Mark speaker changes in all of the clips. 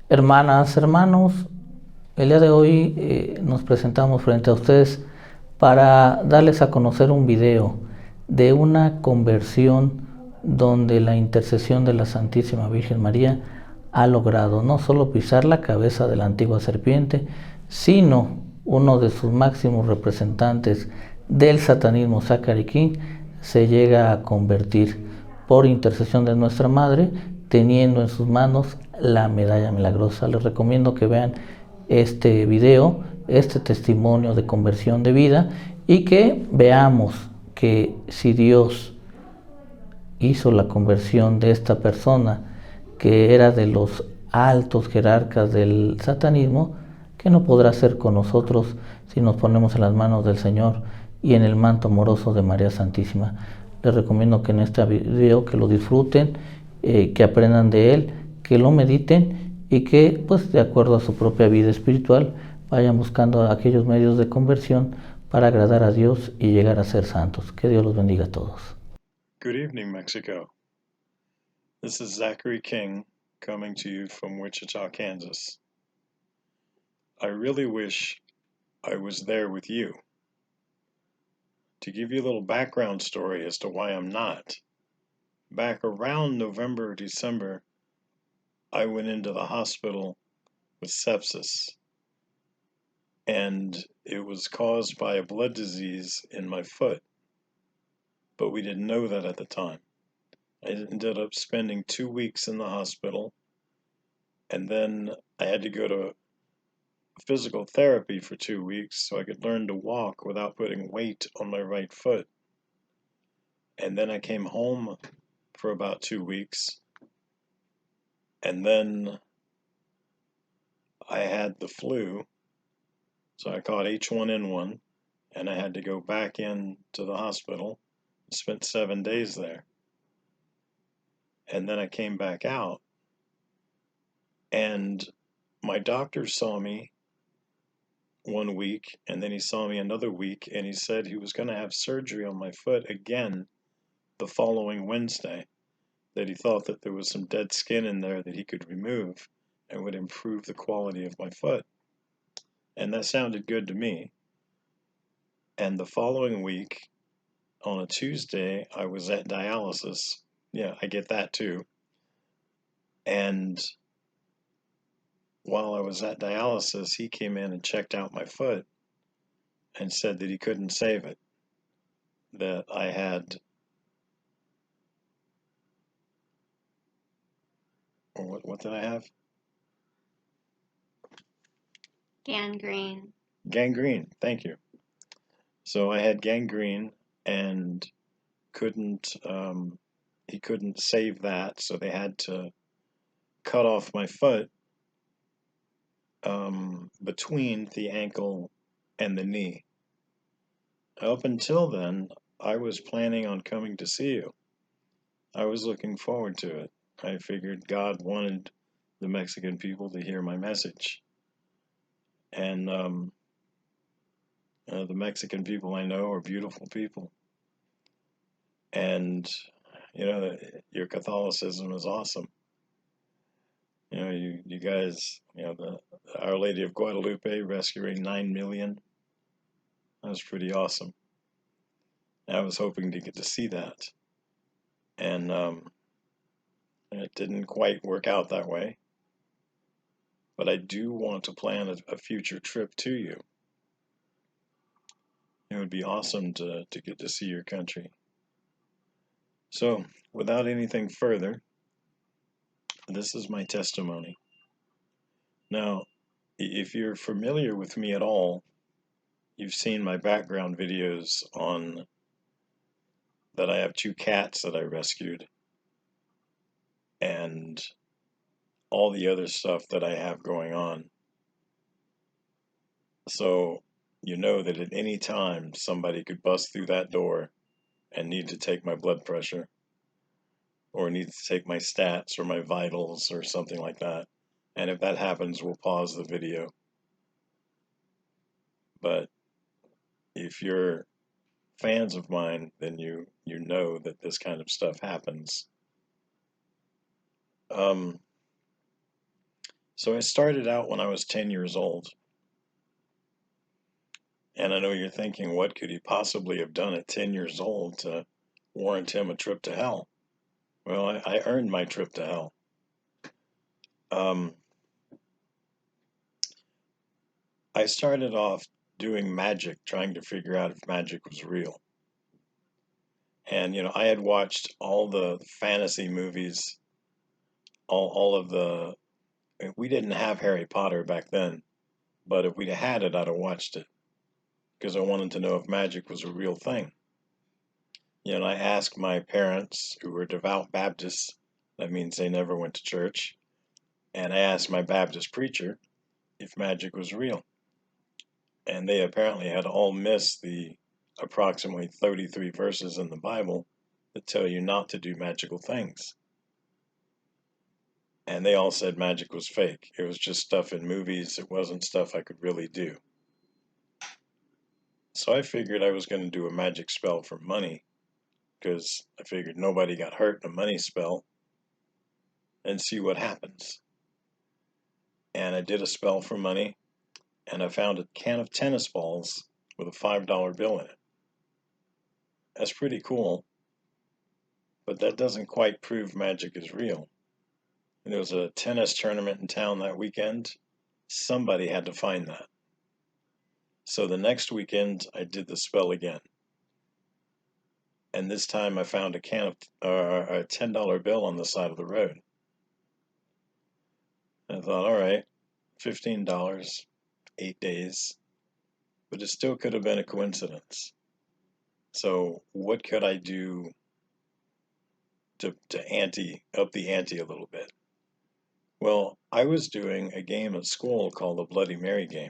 Speaker 1: Hermanas, hermanos, el día de hoy nos presentamos frente a ustedes para darles a conocer un video de una conversión donde la intercesión de la Santísima Virgen María ha logrado no solo pisar la cabeza de la antigua serpiente, sino uno de sus máximos representantes del satanismo, Zachary King, se llega a convertir por intercesión de nuestra Madre, teniendo en sus manos la medalla milagrosa. Les recomiendo que vean este video, este testimonio de conversión de vida, y que veamos que si Dios hizo la conversión de esta persona, que era de los altos jerarcas del satanismo, ¿qué no podrá hacer con nosotros si nos ponemos en las manos del Señor y en el manto amoroso de María Santísima? Les recomiendo que en este video que lo disfruten, que aprendan de él, que lo mediten y que, pues, de acuerdo a su propia vida espiritual, vayan buscando aquellos medios de conversión para agradar a Dios y llegar a ser santos. Que Dios los bendiga a todos.
Speaker 2: Good evening, Mexico. This is Zachary King coming to you from Wichita, Kansas. I really wish I was there with you. To give you a little background story as to why I'm not, back around November or December, I went into the hospital with sepsis, and it was caused by a blood disease in my foot, but we didn't know that at the time. I ended up spending 2 weeks in the hospital, and then I had to go to physical therapy for 2 weeks so I could learn to walk without putting weight on my right foot. And then I came home for about 2 weeks, and then I had the flu, so I caught H1N1, and I had to go back in to the hospital. I spent 7 days there. And then I came back out, and my doctor saw me 1 week, and then he saw me another week, and he said he was going to have surgery on my foot again the following Wednesday, that he thought that there was some dead skin in there that he could remove and would improve the quality of my foot. And that sounded good to me. And the following week, on a Tuesday, I was at dialysis. Yeah, I get that too. And while I was at dialysis, he came in and checked out my foot and said that he couldn't save it, that I had, or what did I have?
Speaker 3: Gangrene.
Speaker 2: Gangrene, thank you. So I had gangrene and he couldn't save that, so they had to cut off my foot between the ankle and the knee. Up until then, I was planning on coming to see you. I was looking forward to it. I figured God wanted the Mexican people to hear my message. And the Mexican people I know are beautiful people. And, your Catholicism is awesome. You guys, the Our Lady of Guadalupe rescuing 9 million. That was pretty awesome. I was hoping to get to see that. And it didn't quite work out that way. But I do want to plan a future trip to you. It would be awesome to get to see your country. So, without anything further, this is my testimony. Now, if you're familiar with me at all, you've seen my background videos on that I have 2 cats that I rescued and all the other stuff that I have going on. So you know that at any time somebody could bust through that door and need to take my blood pressure or need to take my stats or my vitals or something like that. And if that happens, we'll pause the video. But if you're fans of mine, then you know that this kind of stuff happens. So I started out when I was 10 years old. And I know you're thinking, what could he possibly have done at 10 years old to warrant him a trip to hell? Well, I earned my trip to hell. I started off doing magic, trying to figure out if magic was real. And, I had watched all the fantasy movies, all of the. We didn't have Harry Potter back then, but if we'd had it, I'd have watched it because I wanted to know if magic was a real thing. I asked my parents, who were devout Baptists, that means they never went to church, and I asked my Baptist preacher if magic was real. And they apparently had all missed the approximately 33 verses in the Bible that tell you not to do magical things. And they all said magic was fake. It was just stuff in movies. It wasn't stuff I could really do. So I figured I was going to do a magic spell for money because I figured nobody got hurt in a money spell and see what happens. And I did a spell for money, and I found a can of tennis balls with a $5 bill in it. That's pretty cool, but that doesn't quite prove magic is real. And there was a tennis tournament in town that weekend. Somebody had to find that. So the next weekend, I did the spell again. And this time I found a can of a $10 bill on the side of the road. I thought, all right, $15, 8 days, but it still could have been a coincidence. So what could I do to up the ante a little bit? Well, I was doing a game at school called the Bloody Mary game.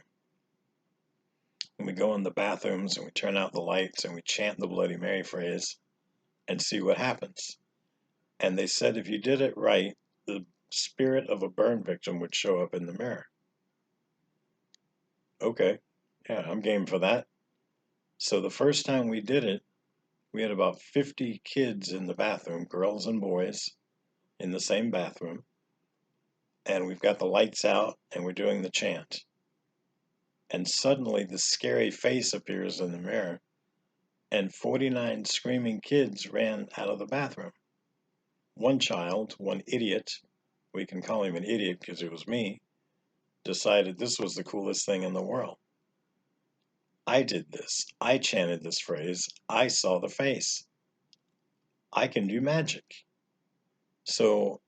Speaker 2: And we go in the bathrooms and we turn out the lights and we chant the Bloody Mary phrase and see what happens. And they said if you did it right, the spirit of a burn victim would show up in the mirror. Okay, yeah, I'm game for that. So the first time we did it, we had about 50 kids in the bathroom, girls and boys, in the same bathroom. And we've got the lights out and we're doing the chant. And suddenly this scary face appears in the mirror, and 49 screaming kids ran out of the bathroom. One child, one idiot, we can call him an idiot because it was me, decided this was the coolest thing in the world. I did this. I chanted this phrase. I saw the face. I can do magic. So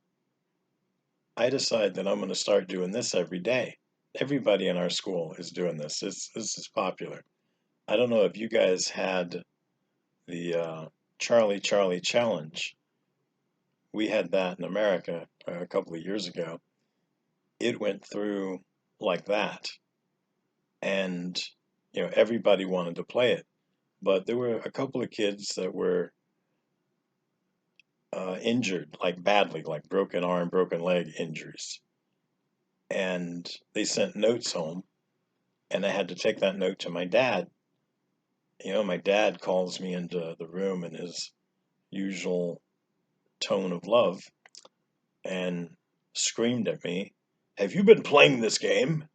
Speaker 2: I decided that I'm going to start doing this every day. Everybody in our school is doing this. This is popular. I don't know if you guys had the Charlie Charlie Challenge. We had that in America a couple of years ago. It went through like that. And, everybody wanted to play it. But there were a couple of kids that were injured, like badly, like broken arm, broken leg injuries. And they sent notes home, and I had to take that note to my dad. My dad calls me into the room in his usual tone of love and screamed at me, "Have you been playing this game?"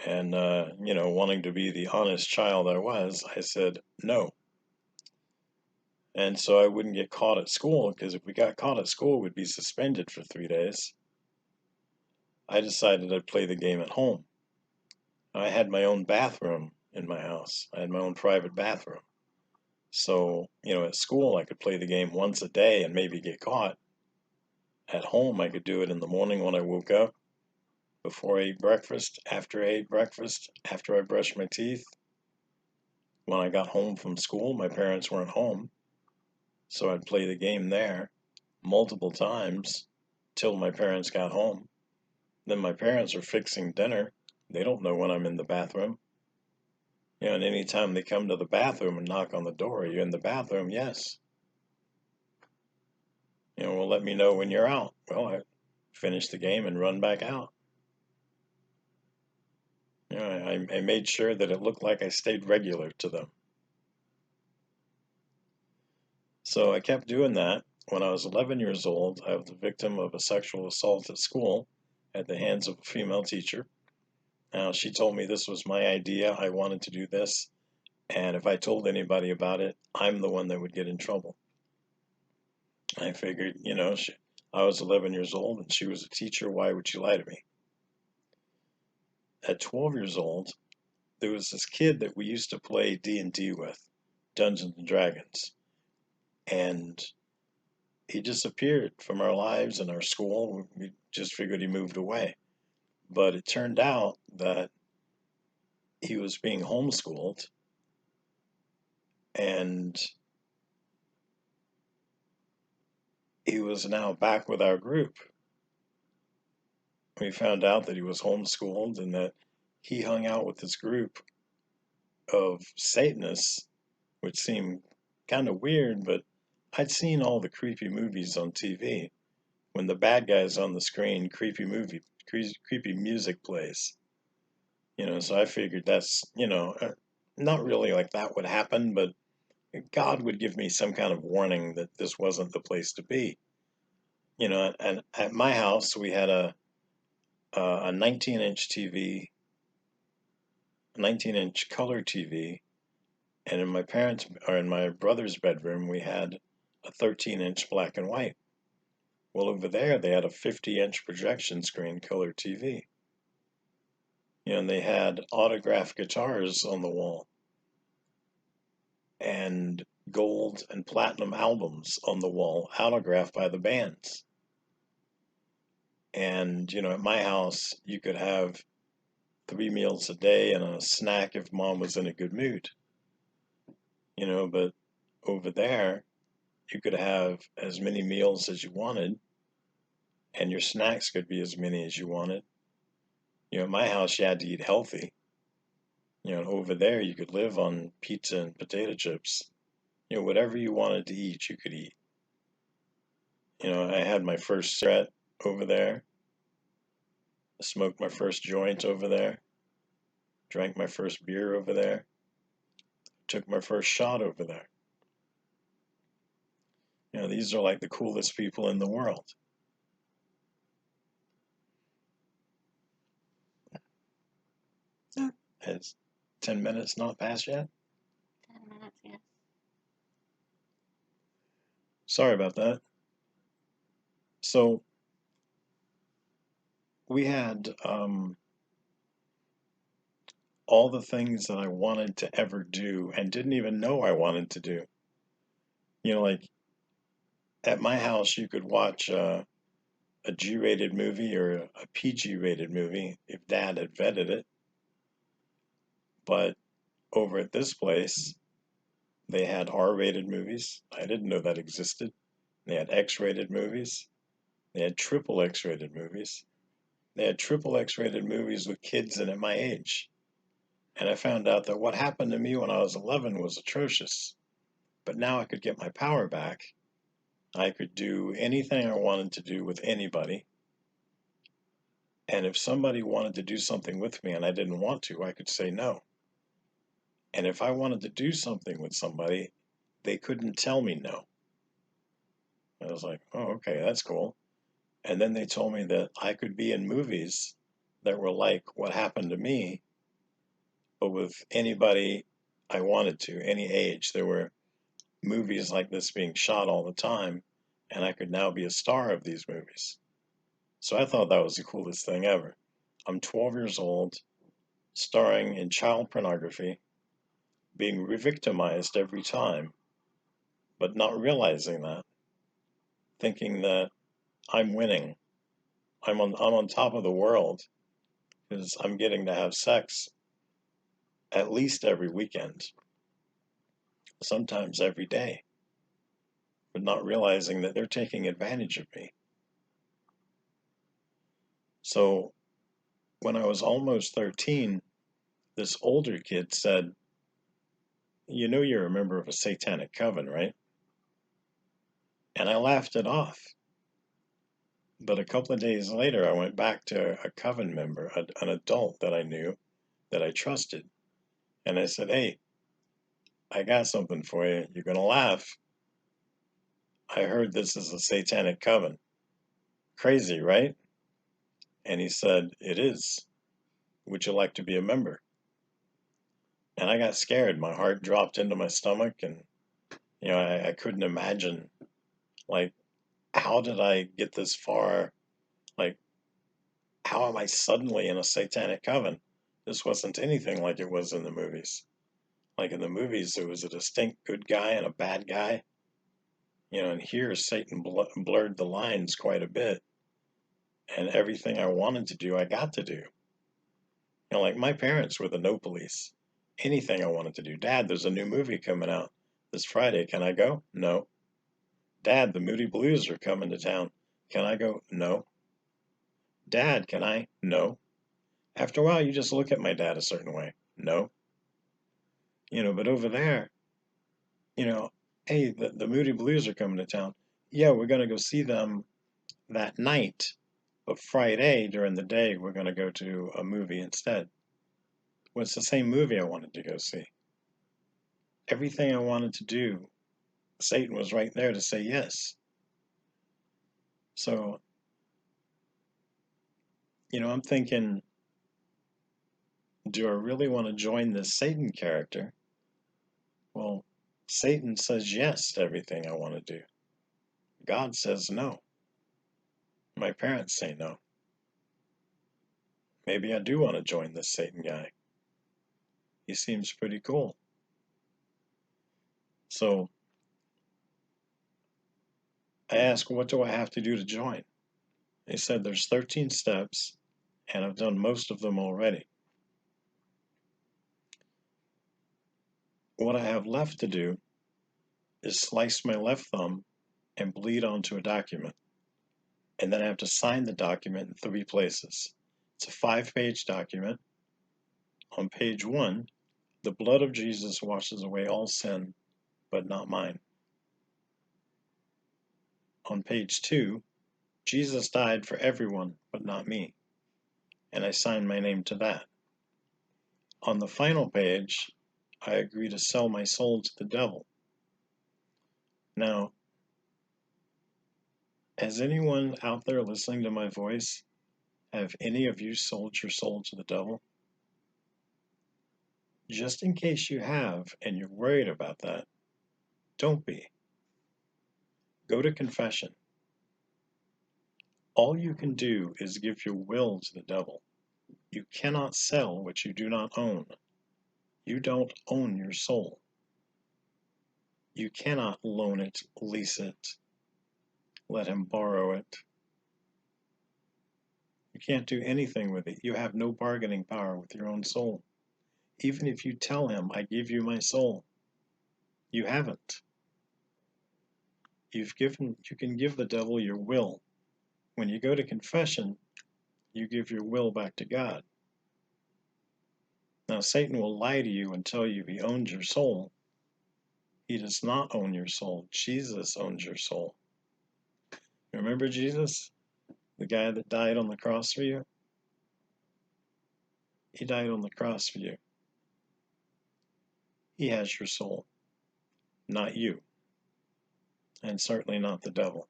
Speaker 2: And, wanting to be the honest child I was, I said, no. And so I wouldn't get caught at school, because if we got caught at school, we'd be suspended for 3 days. I decided I'd play the game at home. I had my own bathroom in my house. I had my own private bathroom. So, at school, I could play the game once a day and maybe get caught. At home, I could do it in the morning when I woke up, before I ate breakfast, after I ate breakfast, after I brushed my teeth. When I got home from school, my parents weren't home. So I'd play the game there multiple times till my parents got home. Then my parents are fixing dinner. They don't know when I'm in the bathroom. And anytime they come to the bathroom and knock on the door, "Are you in the bathroom?" "Yes." "Well, let me know when you're out." Well, I finish the game and run back out. I made sure that it looked like I stayed regular to them. So I kept doing that. When I was 11 years old, I was the victim of a sexual assault at school, at the hands of a female teacher. Now, she told me this was my idea. I wanted to do this. And if I told anybody about it, I'm the one that would get in trouble. I figured, I was 11 years old and she was a teacher. Why would she lie to me? At 12 years old, there was this kid that we used to play D&D with, Dungeons and Dragons. And he disappeared from our lives and our school. We just figured he moved away. But it turned out that he was being homeschooled, and he was now back with our group. We found out that he was homeschooled and that he hung out with this group of Satanists, which seemed kind of weird, but I'd seen all the creepy movies on TV. When the bad guy's on the screen, creepy music plays. So I figured that's, not really like that would happen, but God would give me some kind of warning that this wasn't the place to be. And at my house, we had a 19-inch TV, a 19-inch color TV, and in my brother's bedroom, we had a 13-inch black and white. Well, over there, they had a 50-inch projection screen color TV. And they had autographed guitars on the wall and gold and platinum albums on the wall, autographed by the bands. And, at my house, you could have 3 meals a day and a snack if mom was in a good mood. But over there, you could have as many meals as you wanted, and your snacks could be as many as you wanted. At my house, you had to eat healthy. Over there, you could live on pizza and potato chips. Whatever you wanted to eat, you could eat. I had my first cigarette over there. I smoked my first joint over there. Drank my first beer over there. Took my first shot over there. These are like the coolest people in the world. Has 10 minutes not passed yet?
Speaker 3: 10 minutes, yes.
Speaker 2: Sorry about that. So, we had all the things that I wanted to ever do and didn't even know I wanted to do. Like at my house, you could watch a G-rated movie or a PG-rated movie if Dad had vetted it. But over at this place, they had R-rated movies. I didn't know that existed. They had X-rated movies. They had triple X-rated movies. They had triple X-rated movies with kids in at my age. And I found out that what happened to me when I was 11 was atrocious. But now I could get my power back. I could do anything I wanted to do with anybody. And if somebody wanted to do something with me and I didn't want to, I could say no. And if I wanted to do something with somebody, they couldn't tell me no. I was like, oh, okay, that's cool. And then they told me that I could be in movies that were like what happened to me, but with anybody I wanted to, any age. There were movies like this being shot all the time, and I could now be a star of these movies. So I thought that was the coolest thing ever. I'm 12 years old, starring in child pornography, being re-victimized every time, but not realizing that, thinking that I'm winning. I'm on top of the world because I'm getting to have sex at least every weekend, sometimes every day, but not realizing that they're taking advantage of me. So when I was almost 13, this older kid said, you're a member of a satanic coven, right? And I laughed it off. But a couple of days later, I went back to a coven member, an adult that I knew, that I trusted. And I said, hey, I got something for you. You're going to laugh. I heard this is a satanic coven. Crazy, right? And he said, "It is. Would you like to be a member?" And I got scared. My heart dropped into my stomach, and I couldn't imagine, like, how did I get this far? Like, how am I suddenly in a satanic coven? This wasn't anything like it was in the movies. Like in the movies, there was a distinct good guy and a bad guy. And here Satan blurred the lines quite a bit. And everything I wanted to do, I got to do. Like my parents were the no police. Anything I wanted to do. Dad, there's a new movie coming out this Friday. Can I go? No. Dad, the Moody Blues are coming to town. Can I go? No. Dad, can I? No. After a while, you just look at my dad a certain way. No. But over there, hey, the Moody Blues are coming to town. Yeah, we're going to go see them that night. But Friday, during the day, we're going to go to a movie instead. Well, it's the same movie I wanted to go see. Everything I wanted to do, Satan was right there to say yes. So, I'm thinking, do I really want to join this Satan character? Well, Satan says yes to everything I want to do. God says no. My parents say no. Maybe I do want to join this Satan guy. He seems pretty cool. So I asked, what do I have to do to join? They said there's 13 steps, and I've done most of them already. What I have left to do is slice my left thumb and bleed onto a document. And then I have to sign the document in 3 places. It's a 5-page document. On page 1, the blood of Jesus washes away all sin, but not mine. On page 2, Jesus died for everyone, but not me. And I sign my name to that. On the final page, I agree to sell my soul to the devil. Now, has anyone out there listening to my voice, have any of you sold your soul to the devil? Just in case you have and you're worried about that, don't be. Go to confession. All you can do is give your will to the devil. You cannot sell what you do not own. You don't own your soul. You cannot loan it, lease it, let him borrow it. You can't do anything with it. You have no bargaining power with your own soul. Even if you tell him, I give you my soul, you haven't. You can give the devil your will. When you go to confession, you give your will back to God. Now, Satan will lie to you and tell you he owns your soul. He does not own your soul. Jesus owns your soul. Remember Jesus? The guy that died on the cross for you? He died on the cross for you. He has your soul, not you, and certainly not the devil.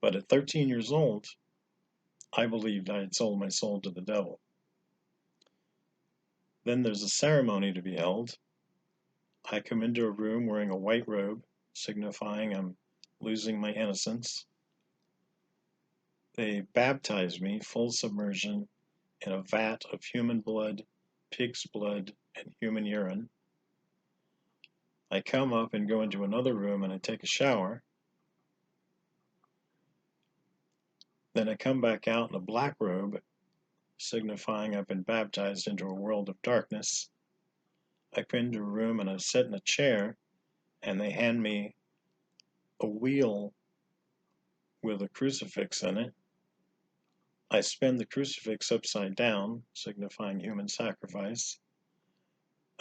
Speaker 2: But at 13 years old, I believed I had sold my soul to the devil. Then there's a ceremony to be held. I come into a room wearing a white robe, signifying I'm losing my innocence. They baptize me, full submersion, in a vat of human blood, pig's blood, and human urine. I come up and go into another room and I take a shower. Then I come back out in a black robe, signifying I've been baptized into a world of darkness. I come into a room and I sit in a chair, and they hand me a wheel with a crucifix in it. I spin the crucifix upside down, signifying human sacrifice.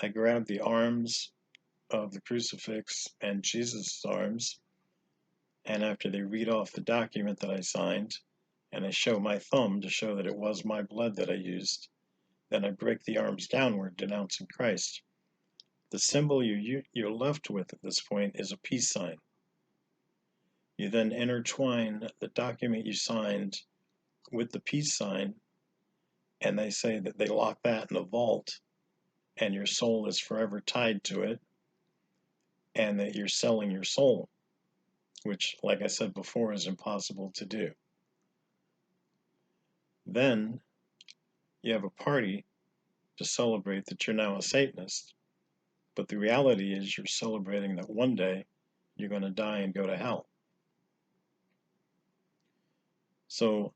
Speaker 2: I grab the arms of the crucifix and Jesus' arms, and after they read off the document that I signed, and I show my thumb to show that it was my blood that I used, then I break the arms downward, denouncing Christ. The symbol you're left with at this point is a peace sign. You then intertwine the document you signed with the peace sign, and they say that they lock that in a vault, and your soul is forever tied to it, and that you're selling your soul, which, like I said before, is impossible to do. Then you have a party to celebrate that you're now a Satanist, but the reality is you're celebrating that one day you're going to die and go to hell. So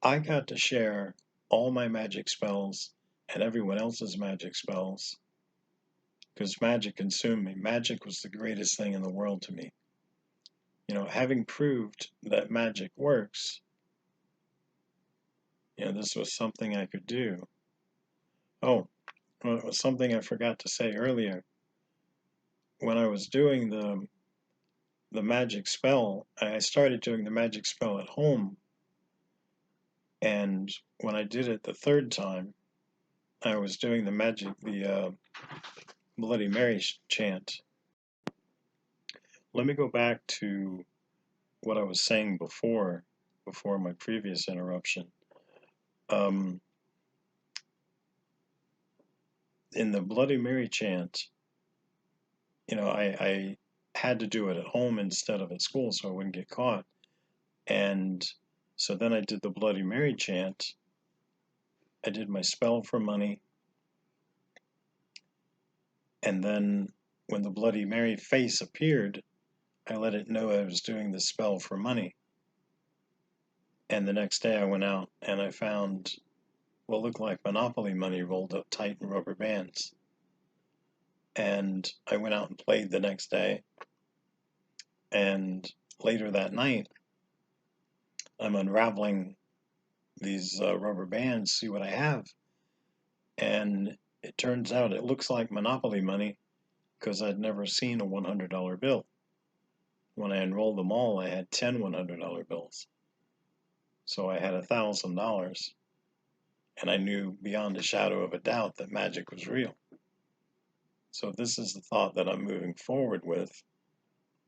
Speaker 2: I got to share all my magic spells and everyone else's magic spells because magic consumed me. Magic was the greatest thing in the world to me. You know, having proved that magic works, you know, this was something I could do. Oh, well, it was something I forgot to say earlier. When I was doing the magic spell, I started doing the magic spell at home, and when I did it the third time, I was doing the Bloody Mary chant. Let me go back to what I was saying before my previous interruption. In the Bloody Mary chant, you know, I had to do it at home instead of at school so I wouldn't get caught. And so then I did the Bloody Mary chant. I did my spell for money. And then when the Bloody Mary face appeared, I let it know I was doing the spell for money. And the next day I went out and I found what looked like Monopoly money rolled up tight in rubber bands. And I went out and played the next day. And later that night, I'm unraveling these rubber bands, see what I have. And it turns out it looks like Monopoly money because I'd never seen a $100 bill. When I enrolled them all, I had 10 $100 bills. So I had $1,000. And I knew beyond a shadow of a doubt that magic was real. So this is the thought that I'm moving forward with.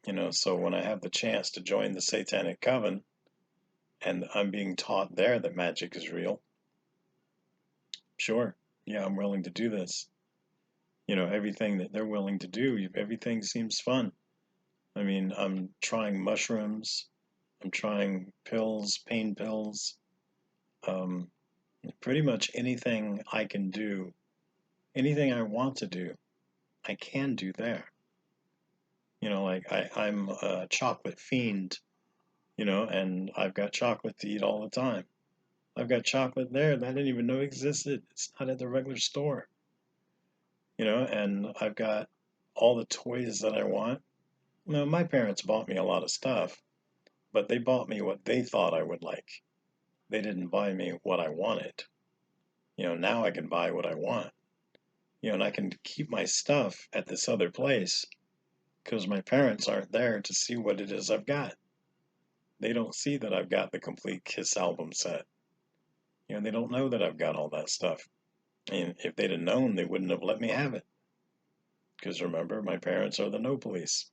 Speaker 2: You know, so when I have the chance to join the Satanic Coven, and I'm being taught there that magic is real, sure, yeah, I'm willing to do this. You know, everything that they're willing to do, everything seems fun. I mean, I'm trying mushrooms, I'm trying pills, pain pills, pretty much anything I can do, anything I want to do, I can do there. You know, like I'm a chocolate fiend, you know, and I've got chocolate to eat all the time. I've got chocolate there that I didn't even know existed. It's not at the regular store, you know, and I've got all the toys that I want. You know, my parents bought me a lot of stuff, but they bought me what they thought I would like. They didn't buy me what I wanted. You know, now I can buy what I want. You know, and I can keep my stuff at this other place because my parents aren't there to see what it is I've got. They don't see that I've got the complete Kiss album set. You know, they don't know that I've got all that stuff. And if they'd have known, they wouldn't have let me have it. Because remember, my parents are the no police.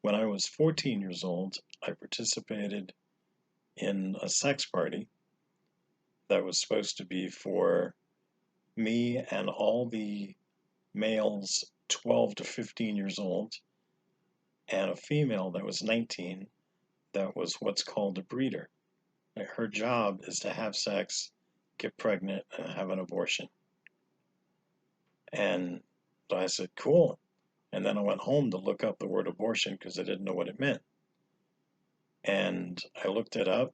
Speaker 2: When I was 14 years old, I participated in a sex party that was supposed to be for me and all the males 12 to 15 years old, and a female that was 19 that was what's called a breeder. Her job is to have sex, get pregnant, and have an abortion. And so I said, cool. And then I went home to look up the word abortion because I didn't know what it meant. And I looked it up,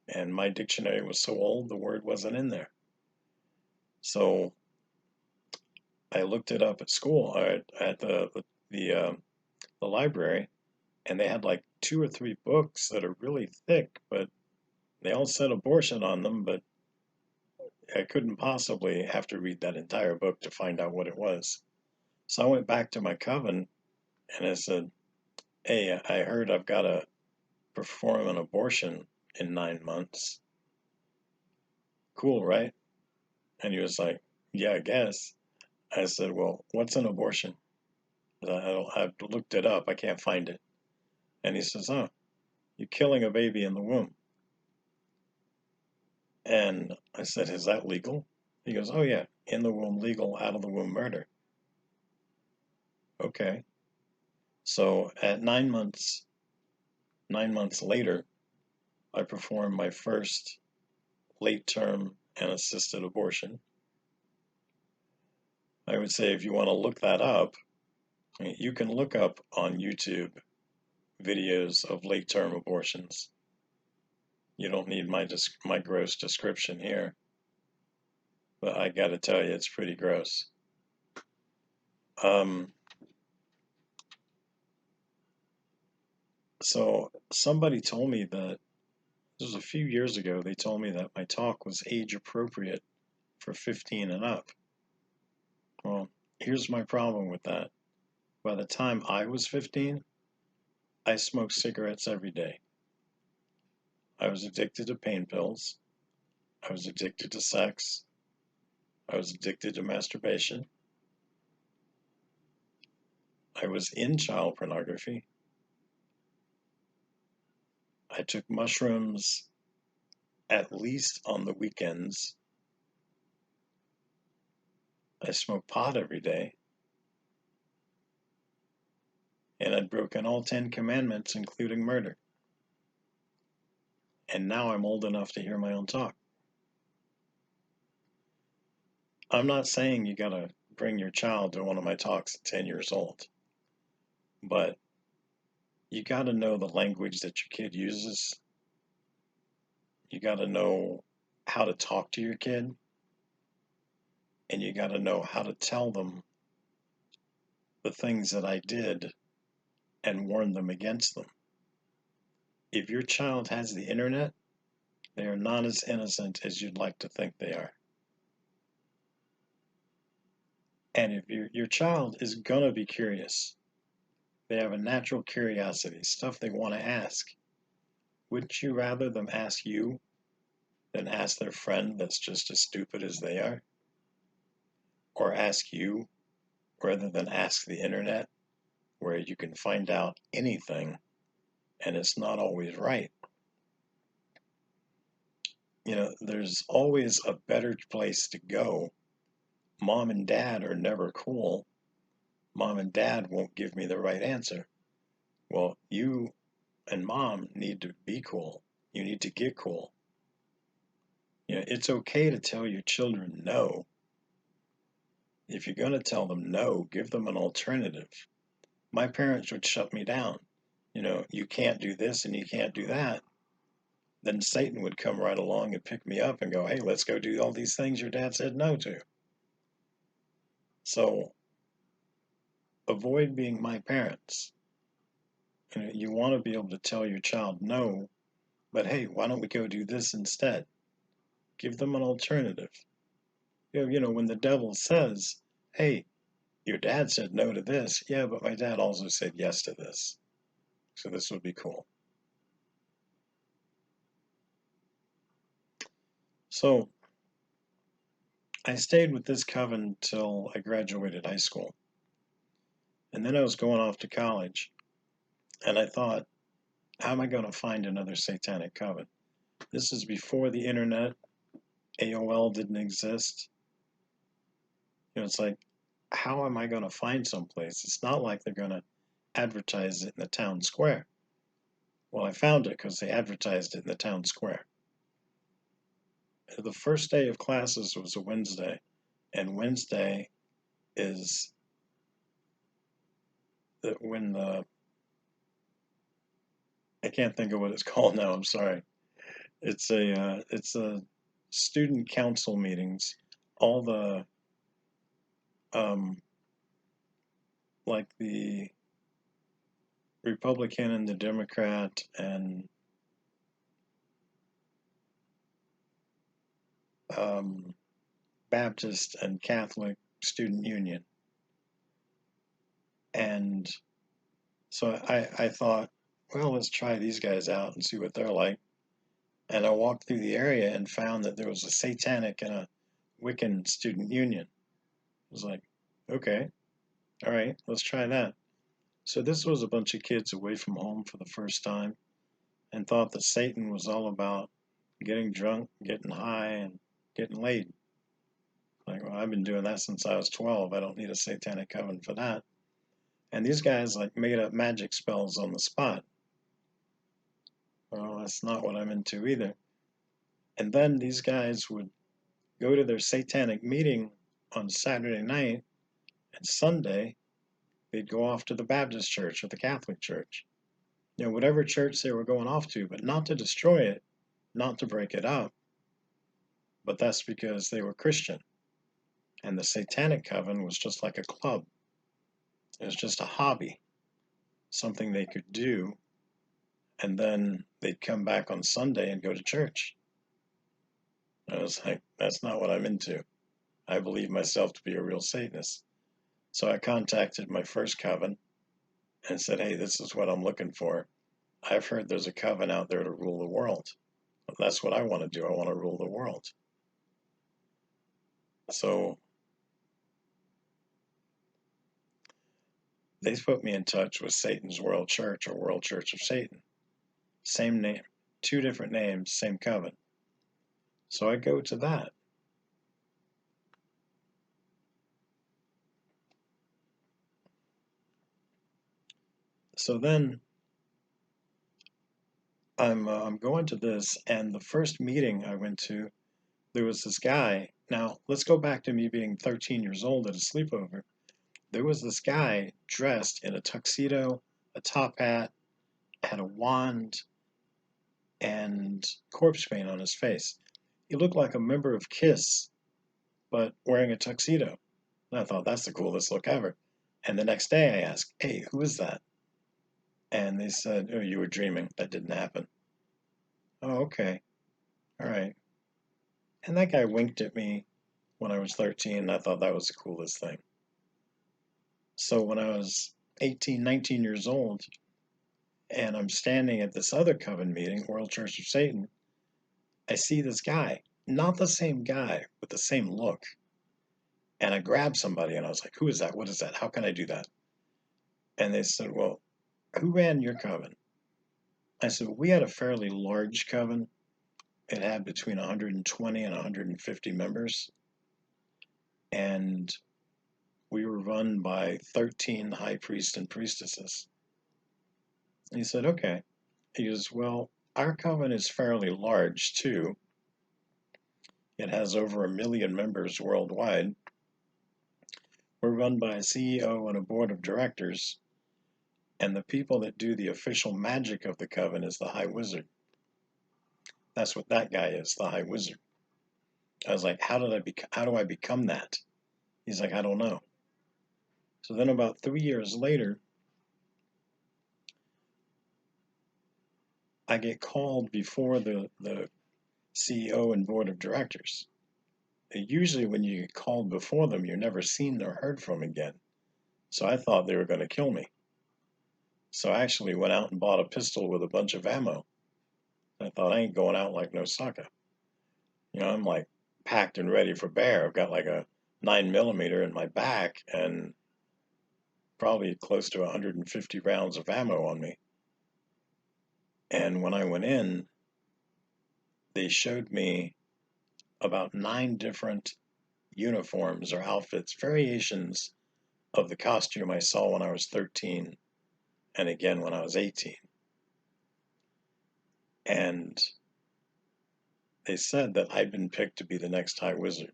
Speaker 2: and my dictionary was so old the word wasn't in there. So I looked it up at school, at the library, and they had like 2 or 3 books that are really thick, but they all said abortion on them, but I couldn't possibly have to read that entire book to find out what it was. So I went back to my coven and I said, hey, I heard I've got to perform an abortion in 9 months. Cool, right? And he was like, yeah, I guess. I said, well, what's an abortion? I've looked it up. I can't find it. And he says, oh, You're killing a baby in the womb. And I said, is that legal? He goes, oh yeah, in the womb legal, out of the womb murder. Okay. So at 9 months later, I performed my first late term and assisted abortion. I would say if you want to look that up, you can look up on YouTube videos of late term abortions. You don't need my gross description here, but I got to tell you, it's pretty gross. So somebody told me that, this was a few years ago, they told me that my talk was age appropriate for 15 and up. Well, here's my problem with that. By the time I was 15, I smoked cigarettes every day. I was addicted to pain pills. I was addicted to sex. I was addicted to masturbation. I was in child pornography. I took mushrooms at least on the weekends. I smoked pot every day. And I'd broken all 10 commandments, including murder. And now I'm old enough to hear my own talk. I'm not saying you gotta bring your child to one of my talks at 10 years old, but you gotta know the language that your kid uses. You gotta know how to talk to your kid, and you gotta know how to tell them the things that I did and warn them against them. If your child has the internet, they are not as innocent as you'd like to think they are. And if your child is gonna be curious, they have a natural curiosity, stuff they want to ask. Wouldn't you rather them ask you than ask their friend that's just as stupid as they are? Or ask you rather than ask the internet, where you can find out anything and it's not always right? You know, there's always a better place to go. Mom and dad are never cool. Mom and dad won't give me the right answer. Well, you and mom need to be cool. You need to get cool. You know, it's okay to tell your children no. If you're going to tell them no, give them an alternative. My parents would shut me down. You know, you can't do this and you can't do that. Then Satan would come right along and pick me up and go, hey, let's go do all these things your dad said no to. So avoid being my parents. You know, you want to be able to tell your child no, but hey, why don't we go do this instead? Give them an alternative. You know, when the devil says, hey, your dad said no to this, yeah, but my dad also said yes to this. So this would be cool. So I stayed with this coven till I graduated high school. And then I was going off to college. And I thought, how am I going to find another satanic coven? This is before the internet. AOL didn't exist. You know, it's like, how am I going to find someplace? It's not like they're going to advertise it in the town square. Well, I found it because they advertised it in the town square. The first day of classes was a Wednesday, and Wednesday is when I can't think of what it's called now. I'm sorry. It's a student council meetings. All the like the Republican and the Democrat and Baptist and Catholic student union. And so I thought, well, let's try these guys out and see what they're like. And I walked through the area and found that there was a satanic and a Wiccan student union. I was like, okay, all right, let's try that. So this was a bunch of kids away from home for the first time. and thought that Satan was all about getting drunk, getting high, and getting laid. Like, well, I've been doing that since I was 12. I don't need a satanic coven for that. And these guys like made up magic spells on the spot. Well, that's not what I'm into either. And then these guys would go to their satanic meeting on Saturday night, and Sunday they'd go off to the Baptist church or the Catholic church. You know, whatever church they were going off to, but not to destroy it, not to break it up. But that's because they were Christian. And the satanic coven was just like a club. It was just a hobby, something they could do, and then they'd come back on Sunday and go to church. I was like, that's not what I'm into. I believe myself to be a real Satanist. So I contacted my first coven and said, hey, this is what I'm looking for. I've heard there's a coven out there to rule the world. That's what I want to do. I want to rule the world. So they put me in touch with Satan's World Church or World Church of Satan. Same name, 2 different names, same coven. So I go to that. So then I'm going to this, and the first meeting I went to, there was this guy. Now, let's go back to me being 13 years old at a sleepover. There was this guy dressed in a tuxedo, a top hat, had a wand, and corpse paint on his face. He looked like a member of KISS, but wearing a tuxedo. And I thought, that's the coolest look ever. And the next day I asked, hey, who is that? And they said, oh, you were dreaming. That didn't happen. Oh, okay. All right. And that guy winked at me when I was 13, and I thought that was the coolest thing. So when I was 18, 19 years old, and I'm standing at this other coven meeting, World Church of Satan, I see this guy, not the same guy, but the same look. And I grabbed somebody, and I was like, who is that? What is that? How can I do that? And they said, well, who ran your coven? I said, we had a fairly large coven. It had between 120 and 150 members. And we were run by 13 high priests and priestesses. And he said, okay. He goes, well, our coven is fairly large too. It has over 1 million members worldwide. We're run by a CEO and a board of directors. And the people that do the official magic of the coven is the High Wizard. That's what that guy is, the High Wizard. I was like, how do I become that? He's like, I don't know. So then about 3 years later, I get called before the CEO and board of directors. Usually when you get called before them, you're never seen or heard from again. So I thought they were going to kill me. So I actually went out and bought a pistol with a bunch of ammo. I thought, I ain't going out like no sucker. You know, I'm like packed and ready for bear. I've got like a 9mm in my back and probably close to 150 rounds of ammo on me. And when I went in, they showed me about 9 different uniforms or outfits, variations of the costume I saw when I was 13 and again when I was 18. And they said that I'd been picked to be the next High Wizard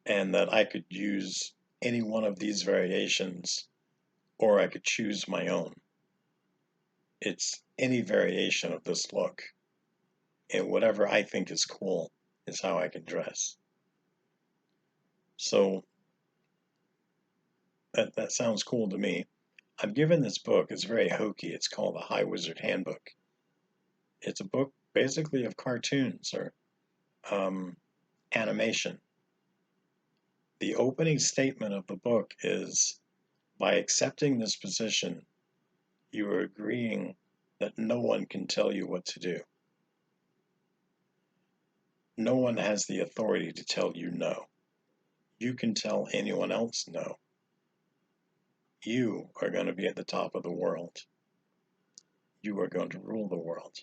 Speaker 2: and that I could use any one of these variations or I could choose my own. It's any variation of this look, and whatever I think is cool is how I can dress. So that sounds cool to me. I'm given this book. It's very hokey. It's called the High Wizard Handbook. It's a book basically of cartoons or animation. The opening statement of the book is, by accepting this position, you are agreeing that no one can tell you what to do. No one has the authority to tell you no. You can tell anyone else no. You are going to be at the top of the world. you are going to rule the world.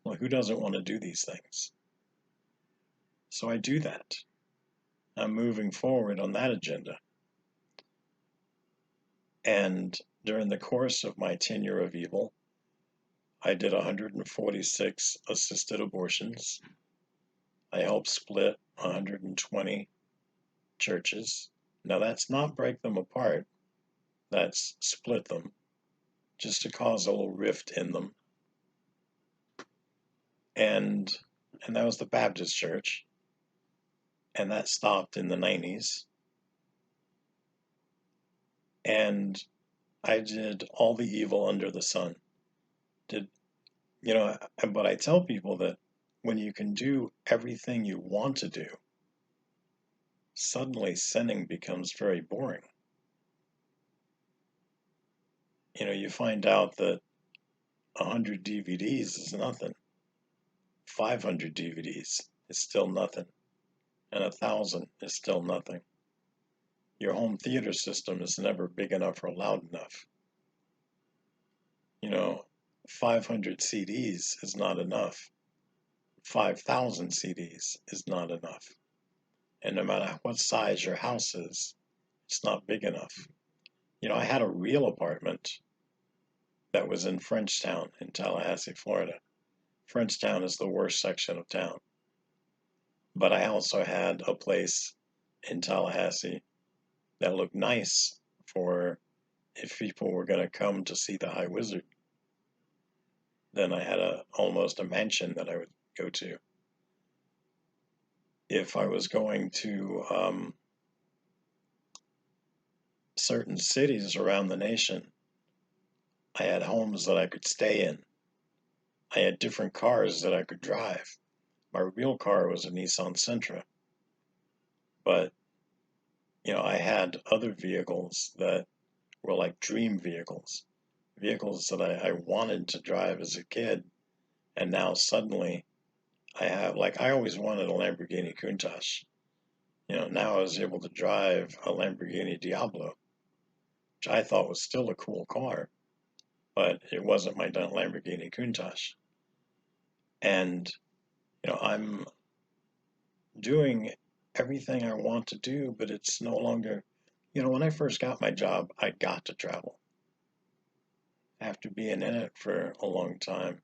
Speaker 2: Well, who doesn't want to do these things? So I do that. I'm moving forward on that agenda. And during the course of my tenure of evil, I did 146 assisted abortions. I helped split 120 churches. Now that's not break them apart, that's split them, just to cause a little rift in them. And that was the Baptist church, and that stopped in the 90s. And I did all the evil under the sun. But I tell people that when you can do everything you want to do, suddenly sinning becomes very boring. You find out that 100 DVDs is nothing. 500 DVDs is still nothing. And 1,000 is still nothing. Your home theater system is never big enough or loud enough. 500 CDs is not enough. 5,000 CDs is not enough. And no matter what size your house is, it's not big enough. I had a real apartment that was in Frenchtown in Tallahassee, Florida. Frenchtown is the worst section of town. But I also had a place in Tallahassee that looked nice for if people were going to come to see the High Wizard. Then I had almost a mansion that I would go to. If I was going to certain cities around the nation, I had homes that I could stay in. I had different cars that I could drive. My real car was a Nissan Sentra. But, I had other vehicles that were like dream vehicles. Vehicles that I wanted to drive as a kid. And now suddenly I have, I always wanted a Lamborghini Countach. Now I was able to drive a Lamborghini Diablo, which I thought was still a cool car, but it wasn't my Lamborghini Countach. And, I'm doing everything I want to do, but it's no longer, when I first got my job, I got to travel. After being in it for a long time,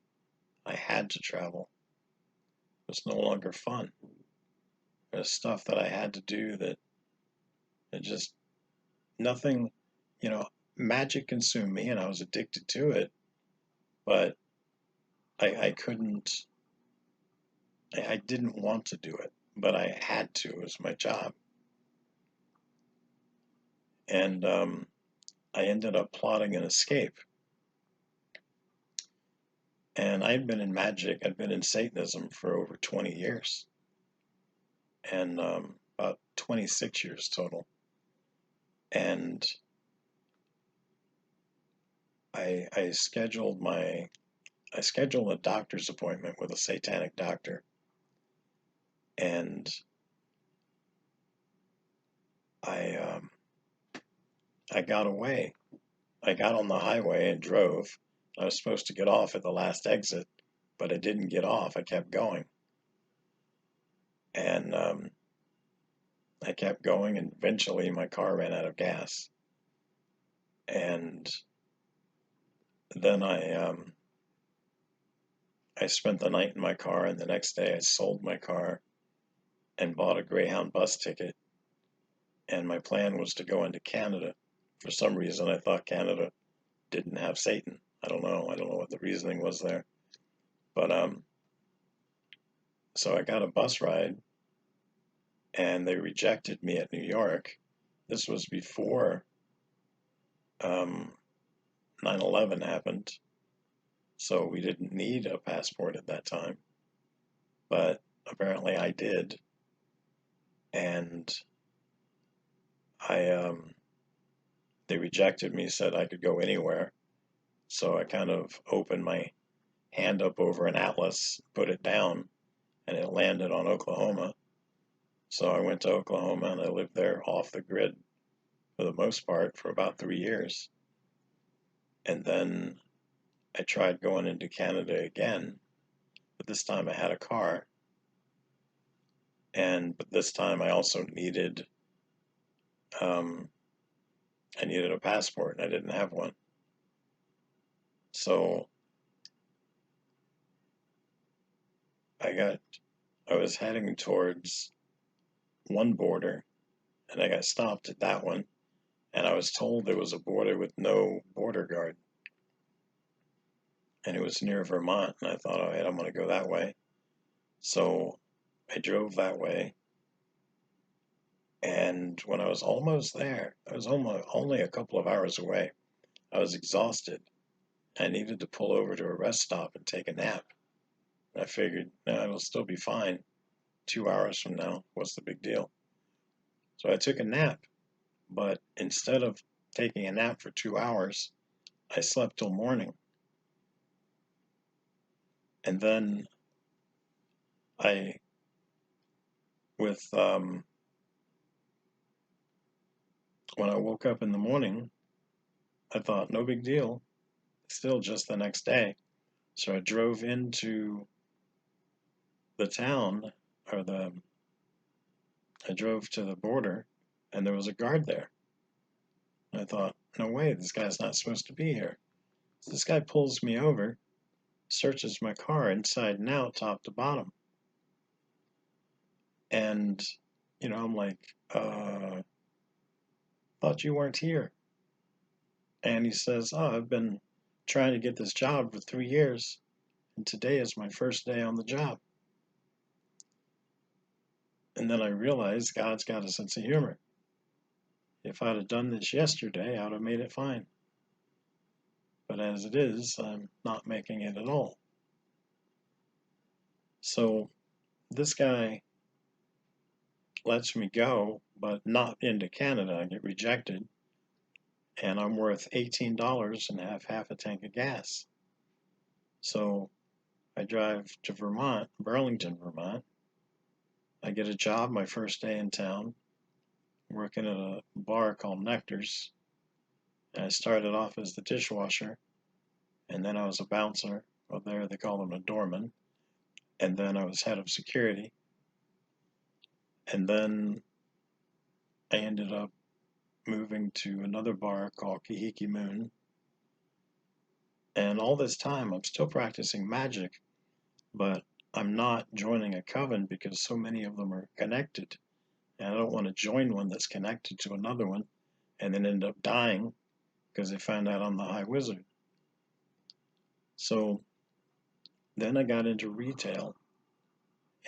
Speaker 2: I had to travel. It was no longer fun. There's stuff that I had to do that it just, nothing, magic consumed me and I was addicted to it, but I couldn't, I didn't want to do it, but I had to. It was my job. And I ended up plotting an escape. And I'd been in magic, I'd been in Satanism for over 20 years. And about 26 years total. And I scheduled a doctor's appointment with a satanic doctor. And I got away. I got on the highway and drove. I was supposed to get off at the last exit, but I didn't get off. I kept going. And I kept going, and eventually my car ran out of gas. And then I spent the night in my car, and the next day I sold my car and bought a Greyhound bus ticket. And my plan was to go into Canada. For some reason, I thought Canada didn't have Satan. I don't know what the reasoning was there. But so I got a bus ride, and they rejected me at New York. This was before 9/11 happened, so we didn't need a passport at that time. But apparently I did, and they rejected me, said I could go anywhere. So I kind of opened my hand up over an atlas, put it down, and it landed on Oklahoma. So I went to Oklahoma, and I lived there off the grid for the most part for about 3 years. And then I tried going into Canada again, but this time I had a car, but this time I also needed a passport, and I didn't have one. So I was heading towards one border, and I got stopped at that one, and I was told there was a border with no border guard, and it was near Vermont, and I thought, all right, I'm going to go that way. So I drove that way, and when I was almost there, I was only a couple of hours away. I was exhausted. I needed to pull over to a rest stop and take a nap. I figured, no, it'll still be fine. 2 hours from now, what's the big deal? So I took a nap, but instead of taking a nap for 2 hours, I slept till morning. And then when I woke up in the morning, I thought, no big deal. It's still just the next day. So I drove into the town, I drove to the border, and there was a guard there. And I thought, no way, this guy's not supposed to be here. So this guy pulls me over, searches my car inside and out, top to bottom. And, I'm like, thought you weren't here. And he says, oh, I've been trying to get this job for 3 years, and today is my first day on the job. And then I realized God's got a sense of humor. If I'd have done this yesterday, I would have made it fine. But as it is, I'm not making it at all. So this guy lets me go, but not into Canada. I get rejected, and I'm worth $18 and have half a tank of gas. So I drive to Vermont, Burlington, Vermont. I get a job my first day in town, working at a bar called Nectar's. And I started off as the dishwasher, and then I was a bouncer. Well, there they call them a doorman. And then I was head of security. And then I ended up moving to another bar called Kahiki Moon. And all this time, I'm still practicing magic, but I'm not joining a coven because so many of them are connected. And I don't want to join one that's connected to another one and then end up dying because they found out I'm the high wizard. So then I got into retail,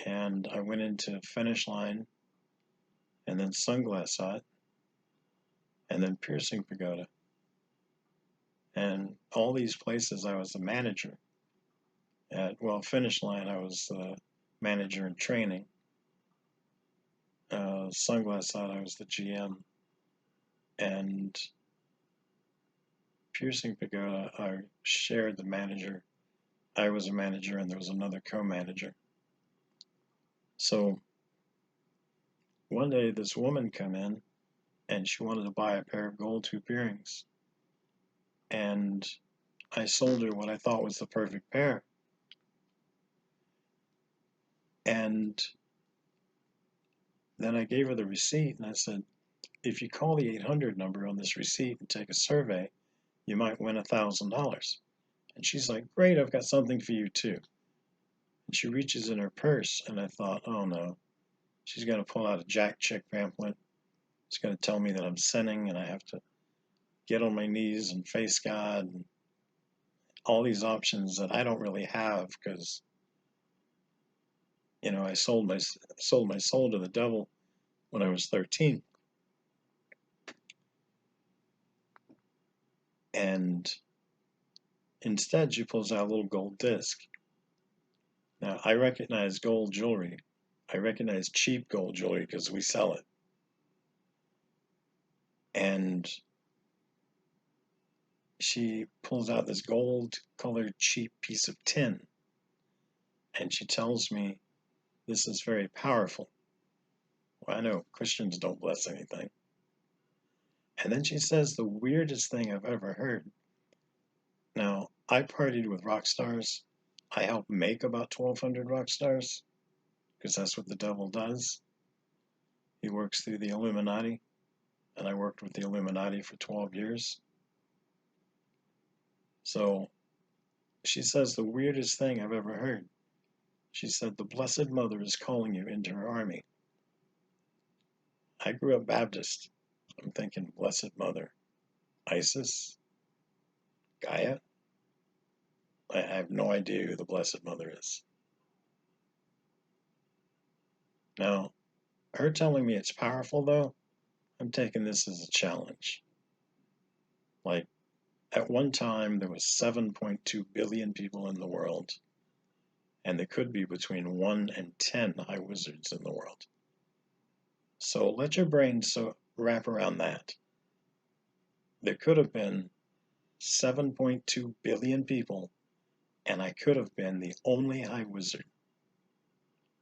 Speaker 2: and I went into Finish Line, and then Sunglass Hut, and then Piercing Pagoda. And all these places I was a manager. At Finish Line I was the manager in training. Sunglass Hut I was the GM, and Piercing Pagoda I shared the manager. I was a manager and there was another co-manager. So one day this woman come in and she wanted to buy a pair of gold tooth earrings. And I sold her what I thought was the perfect pair. And then I gave her the receipt and I said, if you call the 800 number on this receipt and take a survey, you might win $1,000. And she's like, great, I've got something for you too. And she reaches in her purse, and I thought, oh no, she's going to pull out a Jack Chick pamphlet. She's going to tell me that I'm sinning and I have to get on my knees and face God, and all these options that I don't really have because, I sold my soul to the devil when I was 13. And instead, she pulls out a little gold disc. Now, I recognize gold jewelry. I recognize cheap gold jewelry because we sell it. And she pulls out this gold-colored cheap piece of tin. And she tells me, this is very powerful. Well, I know Christians don't bless anything. And then she says the weirdest thing I've ever heard. Now, I partied with rock stars. I helped make about 1,200 rock stars, because that's what the devil does. He works through the Illuminati, and I worked with the Illuminati for 12 years. So she says the weirdest thing I've ever heard. She said, the Blessed Mother is calling you into her army. I grew up Baptist. I'm thinking, Blessed Mother, Isis, Gaia? I have no idea who the Blessed Mother is. Now, her telling me it's powerful, though, I'm taking this as a challenge. Like, at one time, there was 7.2 billion people in the world, and there could be between 1 and 10 high wizards in the world. So let your brain wrap around that. There could have been 7.2 billion people, and I could have been the only high wizard.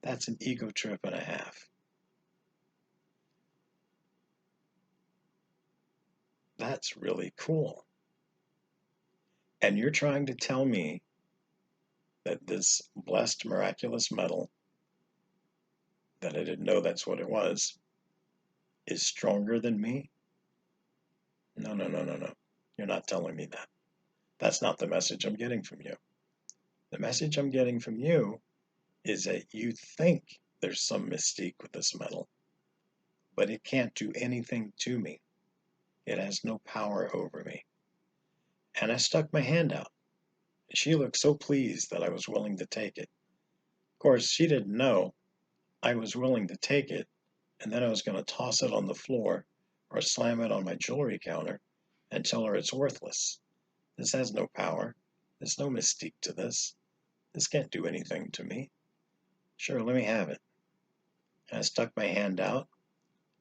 Speaker 2: That's an ego trip and a half. That's really cool. And you're trying to tell me that this blessed, miraculous metal, that I didn't know that's what it was, is stronger than me? No. You're not telling me that. That's not the message I'm getting from you. The message I'm getting from you is that you think there's some mystique with this metal, but it can't do anything to me. It has no power over me. And I stuck my hand out. She looked so pleased that I was willing to take it. Of course, she didn't know I was willing to take it, and then I was going to toss it on the floor or slam it on my jewelry counter and tell her it's worthless. This has no power. There's no mystique to this. This can't do anything to me. Sure, let me have it. And I stuck my hand out,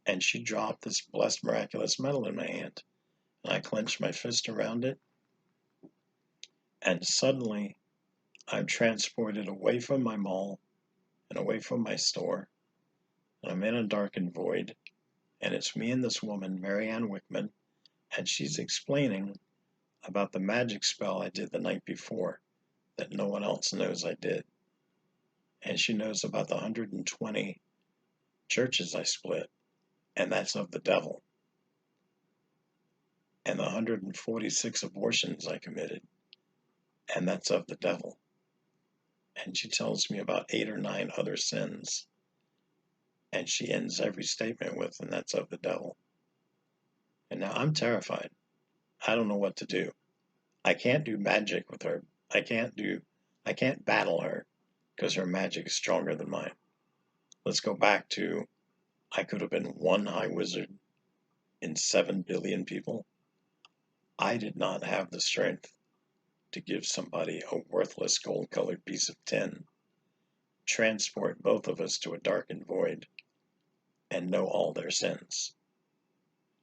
Speaker 2: and she dropped this blessed, miraculous metal in my hand. And I clenched my fist around it, and suddenly I'm transported away from my mall and away from my store, and I'm in a darkened void, and it's me and this woman, Marianne Wickman, and she's explaining about the magic spell I did the night before that no one else knows I did. And she knows about the 120 churches I split, and that's of the devil. And the 146 abortions I committed, and that's of the devil. And she tells me about 8 or 9 other sins, and she ends every statement with, and that's of the devil. And now I'm terrified. I don't know what to do. I can't do magic with her. I can't battle her because her magic is stronger than mine. Let's go back to, I could have been one high wizard in 7 billion people. I did not have the strength to give somebody a worthless gold-colored piece of tin, transport both of us to a darkened void, and know all their sins.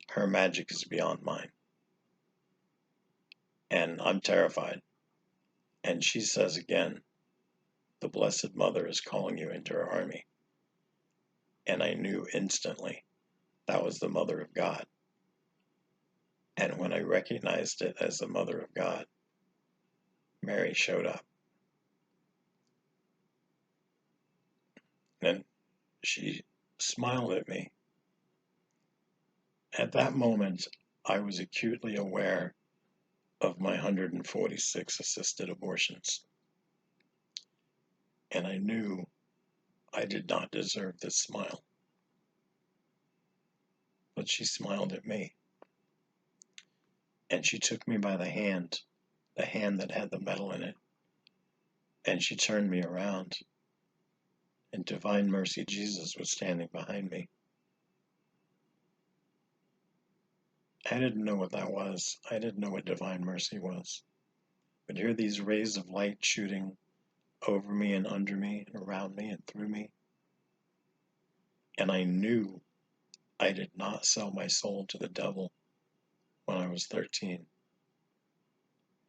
Speaker 2: Her magic is beyond mine. And I'm terrified. And she says again, the Blessed Mother is calling you into her army. And I knew instantly that was the Mother of God. And when I recognized it as the Mother of God, Mary showed up. And she smiled at me. At that moment, I was acutely aware of my 146 assisted abortions. And I knew I did not deserve this smile. But she smiled at me. And she took me by the hand that had the metal in it. And she turned me around. And Divine Mercy Jesus was standing behind me. I didn't know what that was. I didn't know what Divine Mercy was. But here these rays of light shooting over me and under me and around me and through me. And I knew I did not sell my soul to the devil when I was 13.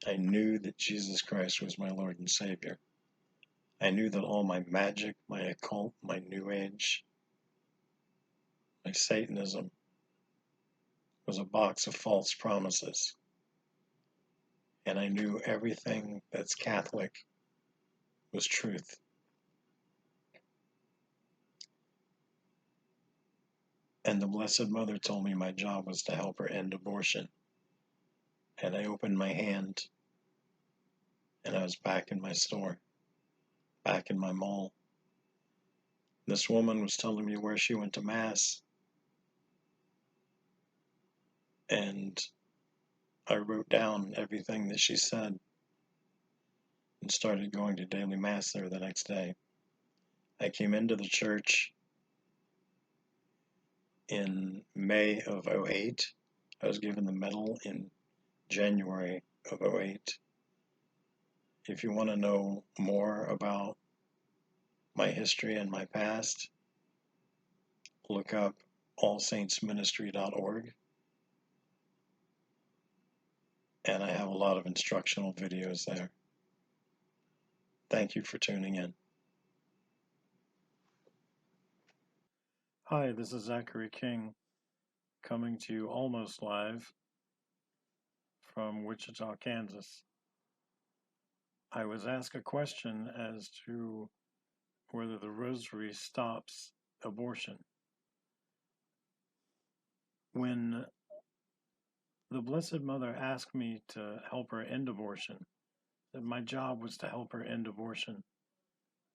Speaker 2: I knew that Jesus Christ was my Lord and Savior. I knew that all my magic, my occult, my New Age, my Satanism was a box of false promises. and I knew everything that's Catholic was truth. And the Blessed Mother told me my job was to help her end abortion. And I opened my hand, and I was back in my store, back in my mall. This woman was telling me where she went to Mass, and I wrote down everything that she said and started going to daily Mass there the next day. I came into the church in May of '08. I was given the medal in January of '08. If you want to know more about my history and my past, look up allsaintsministry.org, and I have a lot of instructional videos there. Thank you for tuning in. Hi, this is Zachary King, coming to you almost live from Wichita, Kansas. I was asked a question as to whether the rosary stops abortion. When the Blessed Mother asked me to help her end abortion, that my job was to help her end abortion,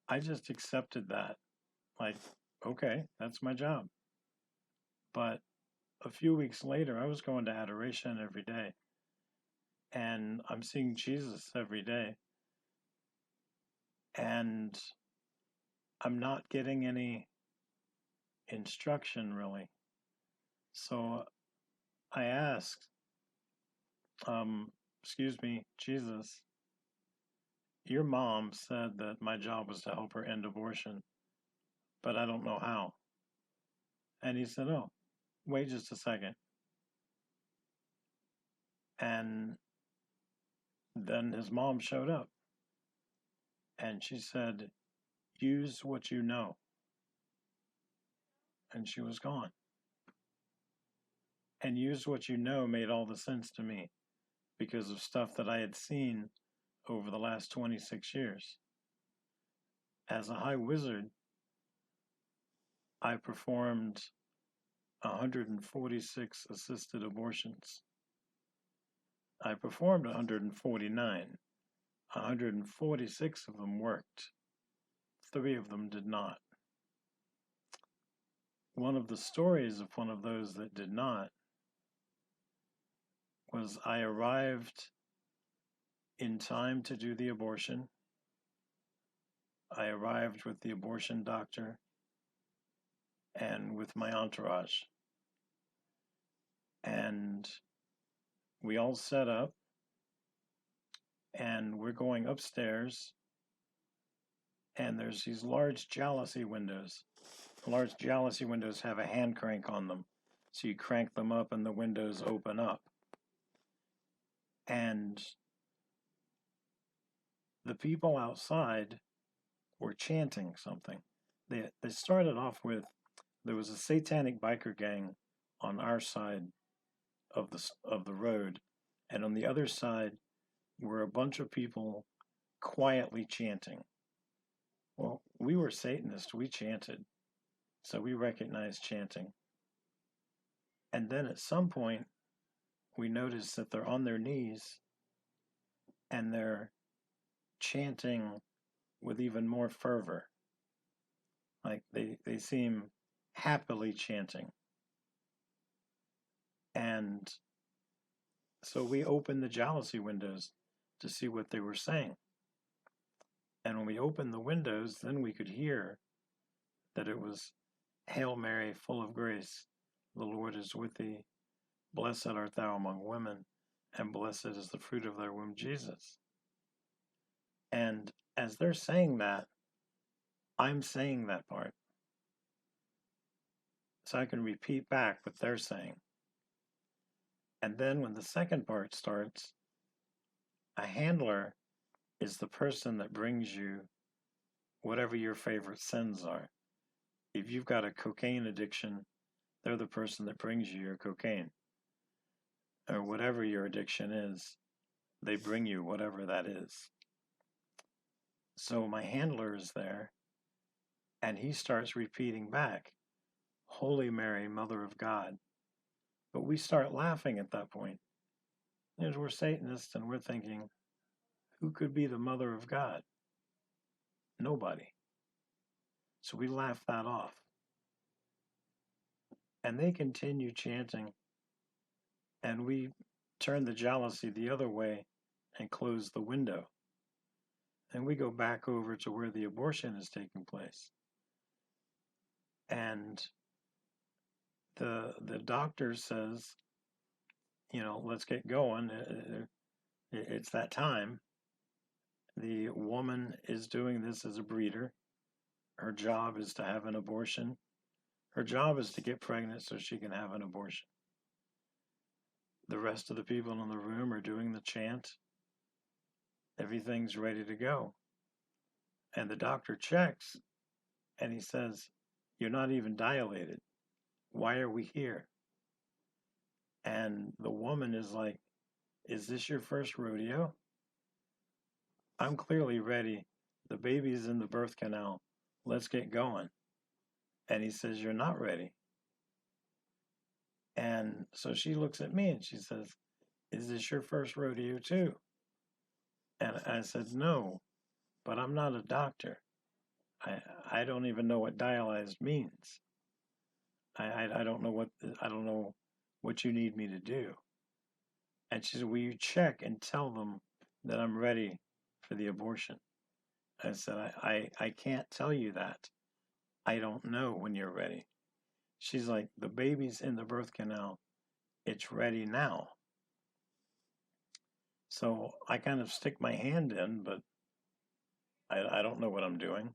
Speaker 2: I just accepted that. Like, okay, that's my job. But a few weeks later, I was going to adoration every day, and I'm seeing Jesus every day, and I'm not getting any instruction really. So I asked, excuse me, Jesus, your mom said that my job was to help her end abortion, but I don't know how. And he said, oh, wait just a second. And then his mom showed up, and she said, use what you know. And she was gone. And use what you know made all the sense to me because of stuff that I had seen over the last 26 years. As a high wizard, I performed 146 assisted abortions. I performed 149. 146 of them worked. 3 of them did not. One of the stories of one of those that did not was I arrived in time to do the abortion. I arrived with the abortion doctor and with my entourage. And we all set up, and we're going upstairs, and there's these large jalousie windows. Large jalousie windows have a hand crank on them. So you crank them up and the windows open up. And the people outside were chanting something. They started off with, there was a satanic biker gang on our side of the road, and on the other side were a bunch of people quietly chanting. Well, we were Satanists, we chanted, so we recognized chanting. And then at some point, we noticed that they're on their knees and they're chanting with even more fervor. Like they seem happily chanting. And so we opened the jalousie windows to see what they were saying. And when we opened the windows, then we could hear that it was, Hail Mary, full of grace, the Lord is with thee. Blessed art thou among women, and blessed is the fruit of thy womb, Jesus. And as they're saying that, I'm saying that part. So I can repeat back what they're saying. And then when the second part starts, a handler is the person that brings you whatever your favorite sins are. If you've got a cocaine addiction, they're the person that brings you your cocaine. Or whatever your addiction is, they bring you whatever that is. So my handler is there, and he starts repeating back, Holy Mary, Mother of God. But we start laughing at that point. Because we're Satanists and we're thinking, who could be the Mother of God? Nobody. So we laugh that off. And they continue chanting, and we turn the jealousy the other way and close the window. And we go back over to where the abortion is taking place. And the doctor says, let's get going. It's that time. The woman is doing this as a breeder. Her job is to have an abortion. Her job is to get pregnant so she can have an abortion. The rest of the people in the room are doing the chant. Everything's ready to go. And the doctor checks, and he says, you're not even dilated. Why are we here? And the woman is like, is this your first rodeo? I'm clearly ready. The baby's in the birth canal. Let's get going. And he says, you're not ready. And so she looks at me and she says, is this your first rodeo too? And I said, no, but I'm not a doctor. I don't even know what dialyzed means. I don't know what you need me to do. And she said, will you check and tell them that I'm ready for the abortion? I said, I can't tell you that. I don't know when you're ready. She's like, the baby's in the birth canal. It's ready now. So I kind of stick my hand in, but I don't know what I'm doing.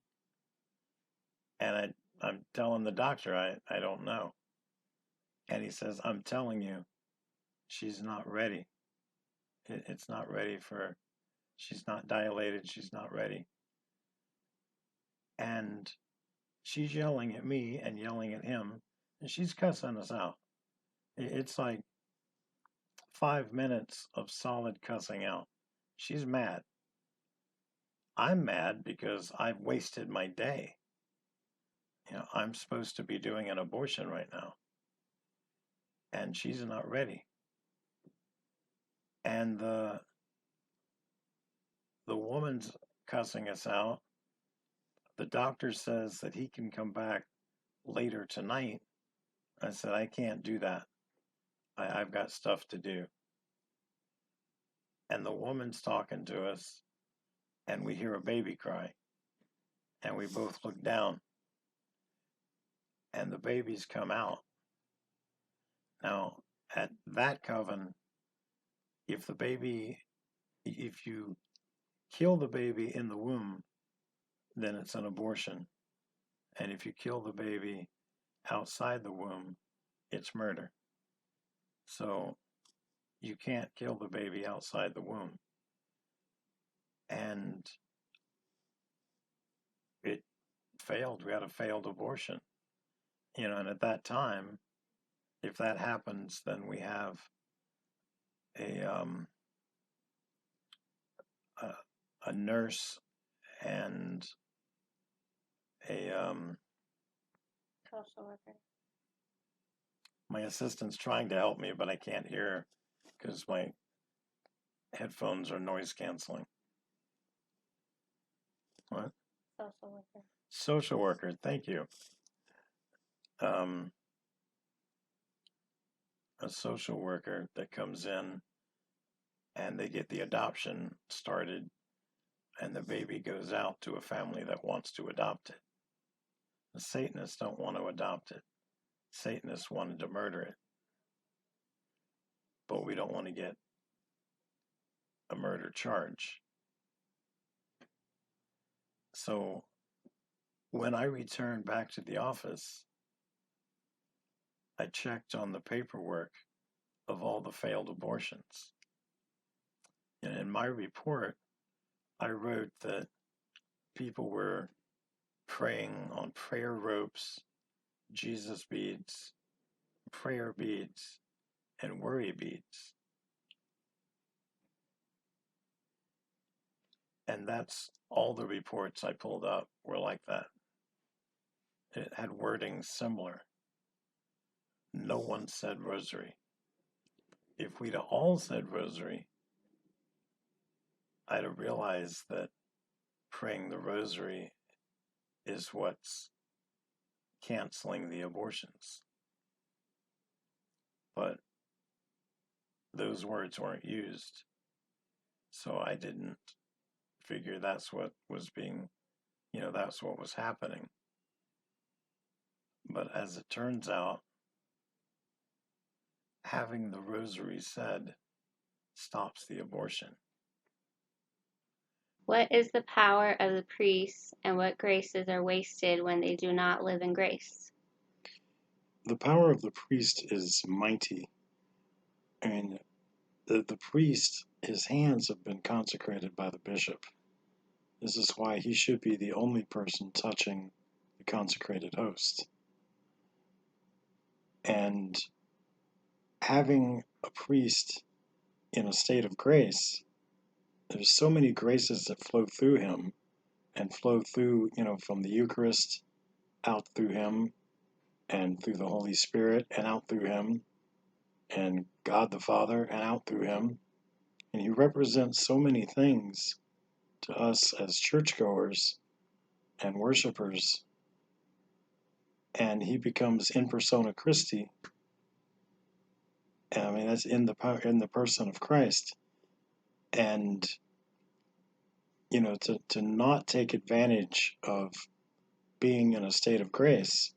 Speaker 2: And I'm telling the doctor, I don't know. And he says, I'm telling you, she's not ready. It's not ready she's not dilated, she's not ready. And she's yelling at me and yelling at him, and she's cussing us out. It's like 5 minutes of solid cussing out. She's mad. I'm mad because I've wasted my day. I'm supposed to be doing an abortion right now. And she's not ready. And the woman's cussing us out. The doctor says that he can come back later tonight. I said, I can't do that. I've got stuff to do. And the woman's talking to us, and we hear a baby cry. And we both look down, and the baby's come out. Now, at that coven, if you kill the baby in the womb, then it's an abortion. And if you kill the baby outside the womb, it's murder. So you can't kill the baby outside the womb. And it failed. We had a failed abortion. And at that time, if that happens, then we have a nurse and a
Speaker 3: social worker.
Speaker 2: my assistant's trying to help me, but I can't hear because my headphones are noise canceling. What?
Speaker 3: Social worker.
Speaker 2: Social worker, thank you. A social worker that comes in and they get the adoption started, and the baby goes out to a family that wants to adopt it. The Satanists don't want to adopt it. Satanists wanted to murder it. But we don't want to get a murder charge. So when I returned back to the office, I checked on the paperwork of all the failed abortions. And in my report, I wrote that people were praying on prayer ropes, Jesus beads, prayer beads, and worry beads. And that's all the reports I pulled up were like that. It had wording similar. No one said rosary. If we'd all said rosary, I'd have realized that praying the rosary is what's canceling the abortions. But those words weren't used. So I didn't figure that's what was being, that's what was happening. But as it turns out, having the rosary said stops the abortion.
Speaker 3: What is the power of the priests, and what graces are wasted when they do not live in grace?
Speaker 2: The power of the priest is mighty. I mean, the priest, his hands have been consecrated by the bishop. This is why he should be the only person touching the consecrated host. And having a priest in a state of grace, there's so many graces that flow through him and flow through, from the Eucharist out through him and through the Holy Spirit and out through him and God the Father and out through him. And he represents so many things to us as churchgoers and worshipers. And he becomes in persona Christi. I mean, that's in the person of Christ. And to not take advantage of being in a state of grace,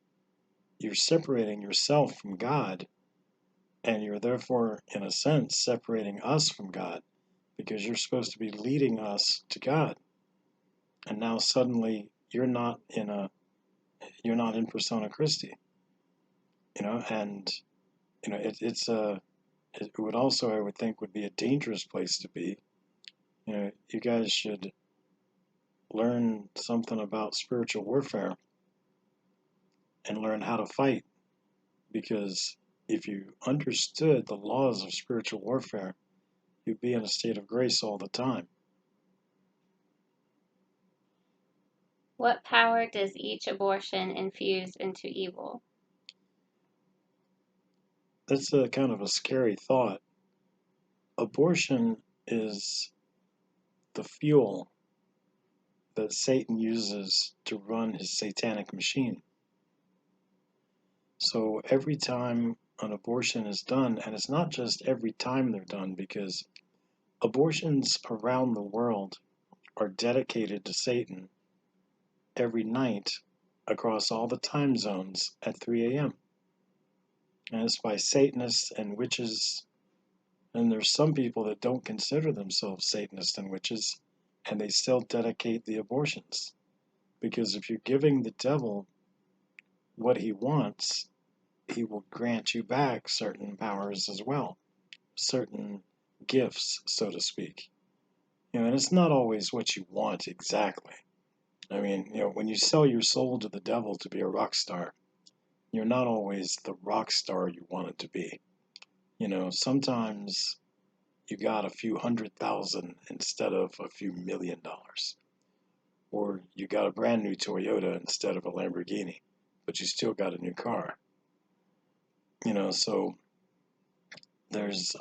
Speaker 2: you're separating yourself from God, and you're therefore, in a sense, separating us from God, because you're supposed to be leading us to God. And now suddenly you're not in persona Christi, and it would also, I would think, would be a dangerous place to be. You guys should learn something about spiritual warfare and learn how to fight, because if you understood the laws of spiritual warfare, you'd be in a state of grace all the time.
Speaker 3: What power does each abortion infuse into evil?
Speaker 2: That's a kind of a scary thought. Abortion is the fuel that Satan uses to run his satanic machine. So every time an abortion is done, and it's not just every time they're done, because abortions around the world are dedicated to Satan every night across all the time zones at 3 a.m. And it's by Satanists and witches. And there's some people that don't consider themselves Satanists and witches, and they still dedicate the abortions. Because if you're giving the devil what he wants, he will grant you back certain powers as well, certain gifts, so to speak. And it's not always what you want exactly. I mean, when you sell your soul to the devil to be a rock star, you're not always the rock star you want it to be. Sometimes you got a few $100,000 instead of a few $1 million. Or you got a brand new Toyota instead of a Lamborghini, but you still got a new car. So there's,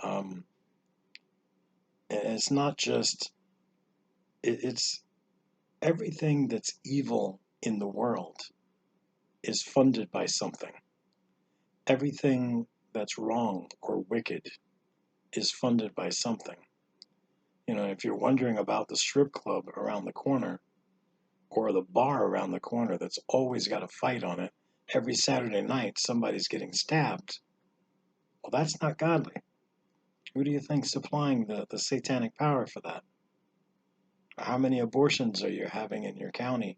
Speaker 2: it's not just, it's everything that's evil in the world is funded by something. Everything that's wrong or wicked is funded by something. If you're wondering about the strip club around the corner or the bar around the corner that's always got a fight on it, every Saturday night somebody's getting stabbed, well, that's not godly. Who do you think's supplying the satanic power for that? How many abortions are you having in your county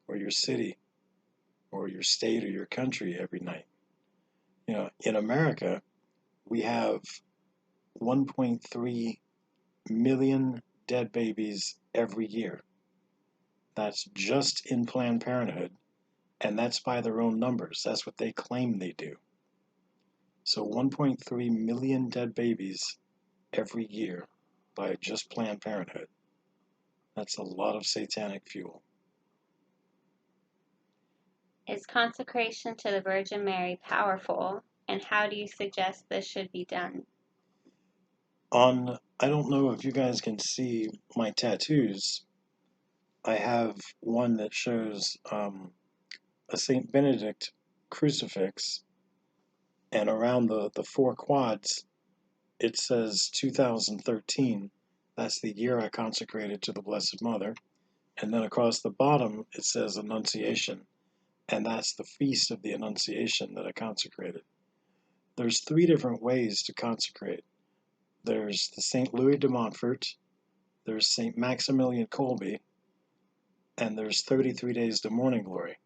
Speaker 2: or your city or your state or your country every night? In America, we have 1.3 million dead babies every year. That's just in Planned Parenthood, and that's by their own numbers. That's what they claim they do. So 1.3 million dead babies every year by just Planned Parenthood. That's a lot of satanic fuel.
Speaker 3: Is consecration to the Virgin Mary powerful, and how do you suggest this should be done?
Speaker 2: I don't know if you guys can see my tattoos. I have one that shows a St. Benedict crucifix, and around the four quads, it says 2013. That's the year I consecrated to the Blessed Mother. And then across the bottom, it says Annunciation, and that's the feast of the Annunciation that I consecrated. There's 3 different ways to consecrate. There's the St. Louis de Montfort, there's St. Maximilian Kolbe, and there's 33 days to morning glory.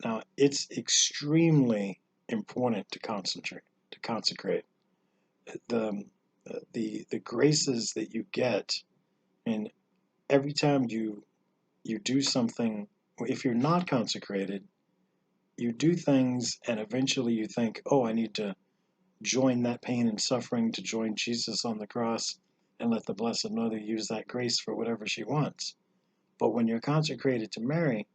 Speaker 2: Now, it's extremely important to consecrate. The graces that you get, and every time you do something, if you're not consecrated, you do things and eventually you think, oh, I need to join that pain and suffering to join Jesus on the cross and let the Blessed Mother use that grace for whatever she wants. But when you're consecrated to Mary,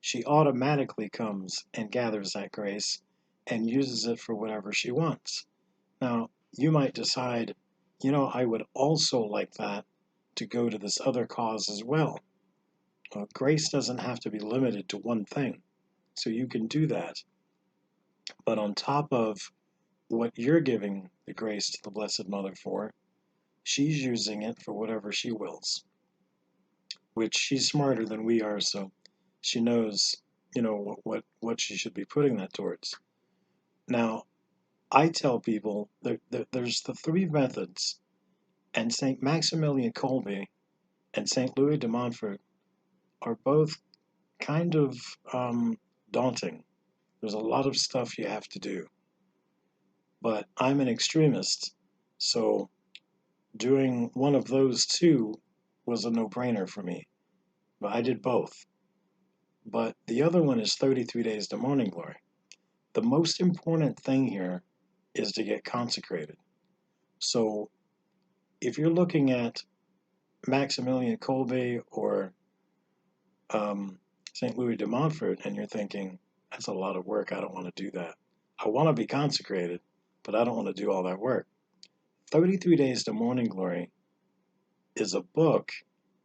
Speaker 2: she automatically comes and gathers that grace and uses it for whatever she wants. Now, you might decide, I would also like that to go to this other cause as well. Grace doesn't have to be limited to one thing, so you can do that. But on top of what you're giving the grace to the Blessed Mother for, she's using it for whatever she wills, which she's smarter than we are, so she knows, what she should be putting that towards. Now, I tell people there's the 3 methods, and St. Maximilian Kolbe and St. Louis de Montfort are both kind of daunting. There's a lot of stuff you have to do. But I'm an extremist, so doing one of those 2 was a no-brainer for me. But I did both. But the other one is 33 days to morning glory. The most important thing here is to get consecrated. So if you're looking at Maximilian Kolbe or St. Louis de Montfort and you're thinking, that's a lot of work, I don't want to do that. I want to be consecrated, but I don't want to do all that work. 33 Days to Morning Glory is a book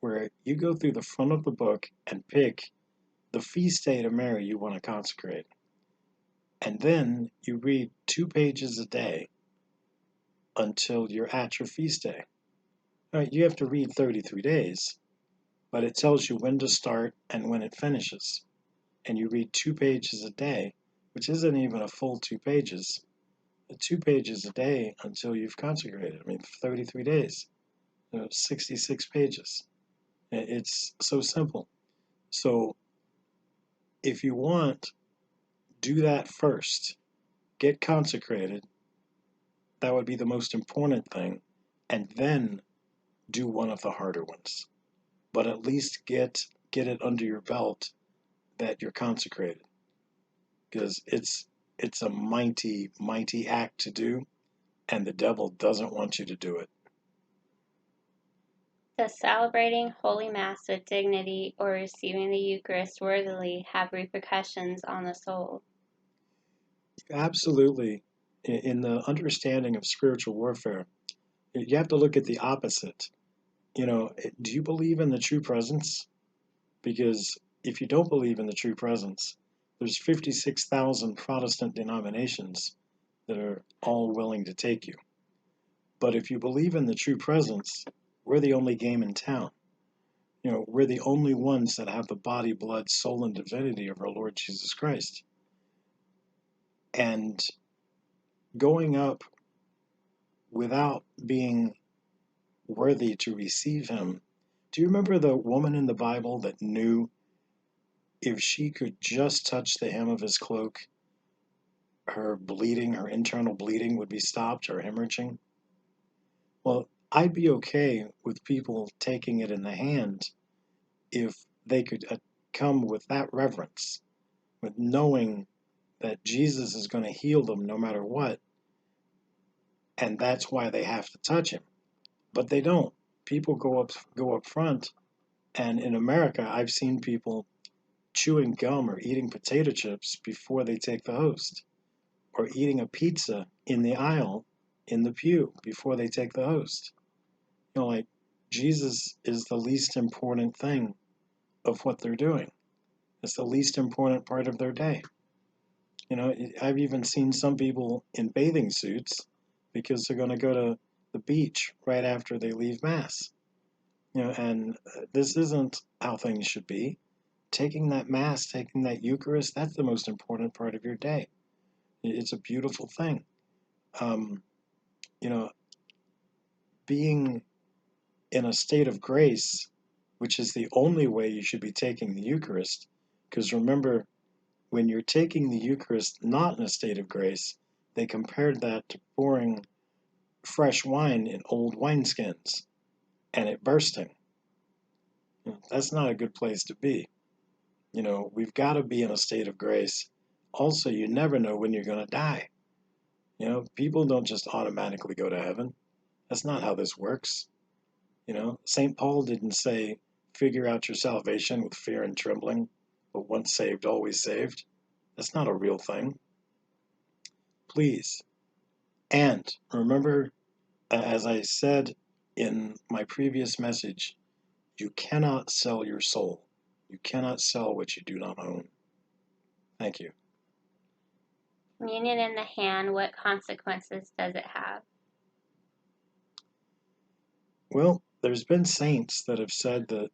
Speaker 2: where you go through the front of the book and pick the feast day to Mary you want to consecrate. And then you read 2 pages a day until you're at your feast day. All right, you have to read 33 days, but it tells you when to start and when it finishes. And you read 2 pages a day, which isn't even a full 2 pages. 2 pages a day until you've consecrated. 33 days, 66 pages. It's so simple. So if you want, do that first. Get consecrated. That would be the most important thing. And then do one of the harder ones. But at least get it under your belt that you're consecrated. Because it's a mighty, mighty act to do, and the devil doesn't want you to do it.
Speaker 3: Does celebrating Holy Mass with dignity or receiving the Eucharist worthily have repercussions on the soul?
Speaker 2: Absolutely. In the understanding of spiritual warfare, you have to look at the opposite. Do you believe in the true presence? Because if you don't believe in the true presence, there's 56,000 Protestant denominations that are all willing to take you. But if you believe in the true presence, we're the only game in town. We're the only ones that have the body, blood, soul, and divinity of our Lord Jesus Christ. And going up without being worthy to receive him. Do you remember the woman in the Bible that knew if she could just touch the hem of his cloak, her bleeding, her internal bleeding would be stopped, her hemorrhaging? Well, I'd be okay with people taking it in the hand if they could come with that reverence, with knowing that Jesus is going to heal them no matter what, and that's why they have to touch him. But they don't. People go up front And in America, I've seen people chewing gum or eating potato chips before they take the host, or eating a pizza in the aisle in the pew before they take the host. Like, Jesus is the least important thing of what they're doing. It's the least important part of their day. I've even seen some people in bathing suits because they're going to go to the beach right after they leave Mass. And this isn't how things should be. Taking that Mass, taking that Eucharist, that's the most important part of your day. It's a beautiful thing. Being in a state of grace, which is the only way you should be taking the Eucharist, because remember, when you're taking the Eucharist not in a state of grace, they compared that to pouring fresh wine in old wineskins and it bursting. That's not a good place to be. We've got to be in a state of grace. Also, you never know when you're going to die. People don't just automatically go to heaven. That's not how this works. St. Paul didn't say, figure out your salvation with fear and trembling, but once saved, always saved. That's not a real thing. Please. And remember, as I said in my previous message, you cannot sell your soul. You cannot sell what you do not own. Thank you.
Speaker 3: Communion in the hand, what consequences does it have?
Speaker 2: Well, there's been saints that have said that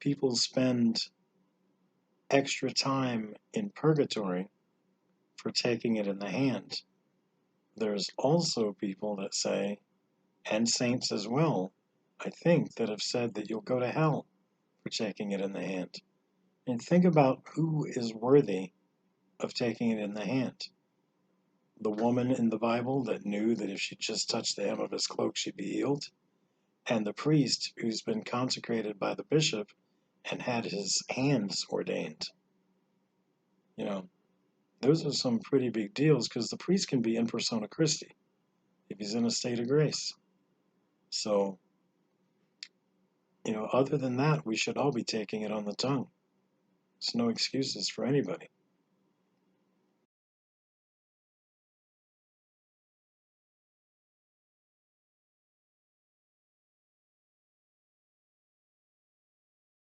Speaker 2: people spend extra time in purgatory for taking it in the hand. There's also people that say, and saints as well, I think, that have said that you'll go to hell for taking it in the hand. And think about who is worthy of taking it in the hand. The woman in the Bible that knew that if she just touched the hem of his cloak, she'd be healed. And the priest who's been consecrated by the bishop and had his hands ordained. Those are some pretty big deals because the priest can be in persona Christi if he's in a state of grace. So, other than that, we should all be taking it on the tongue. There's no excuses for anybody.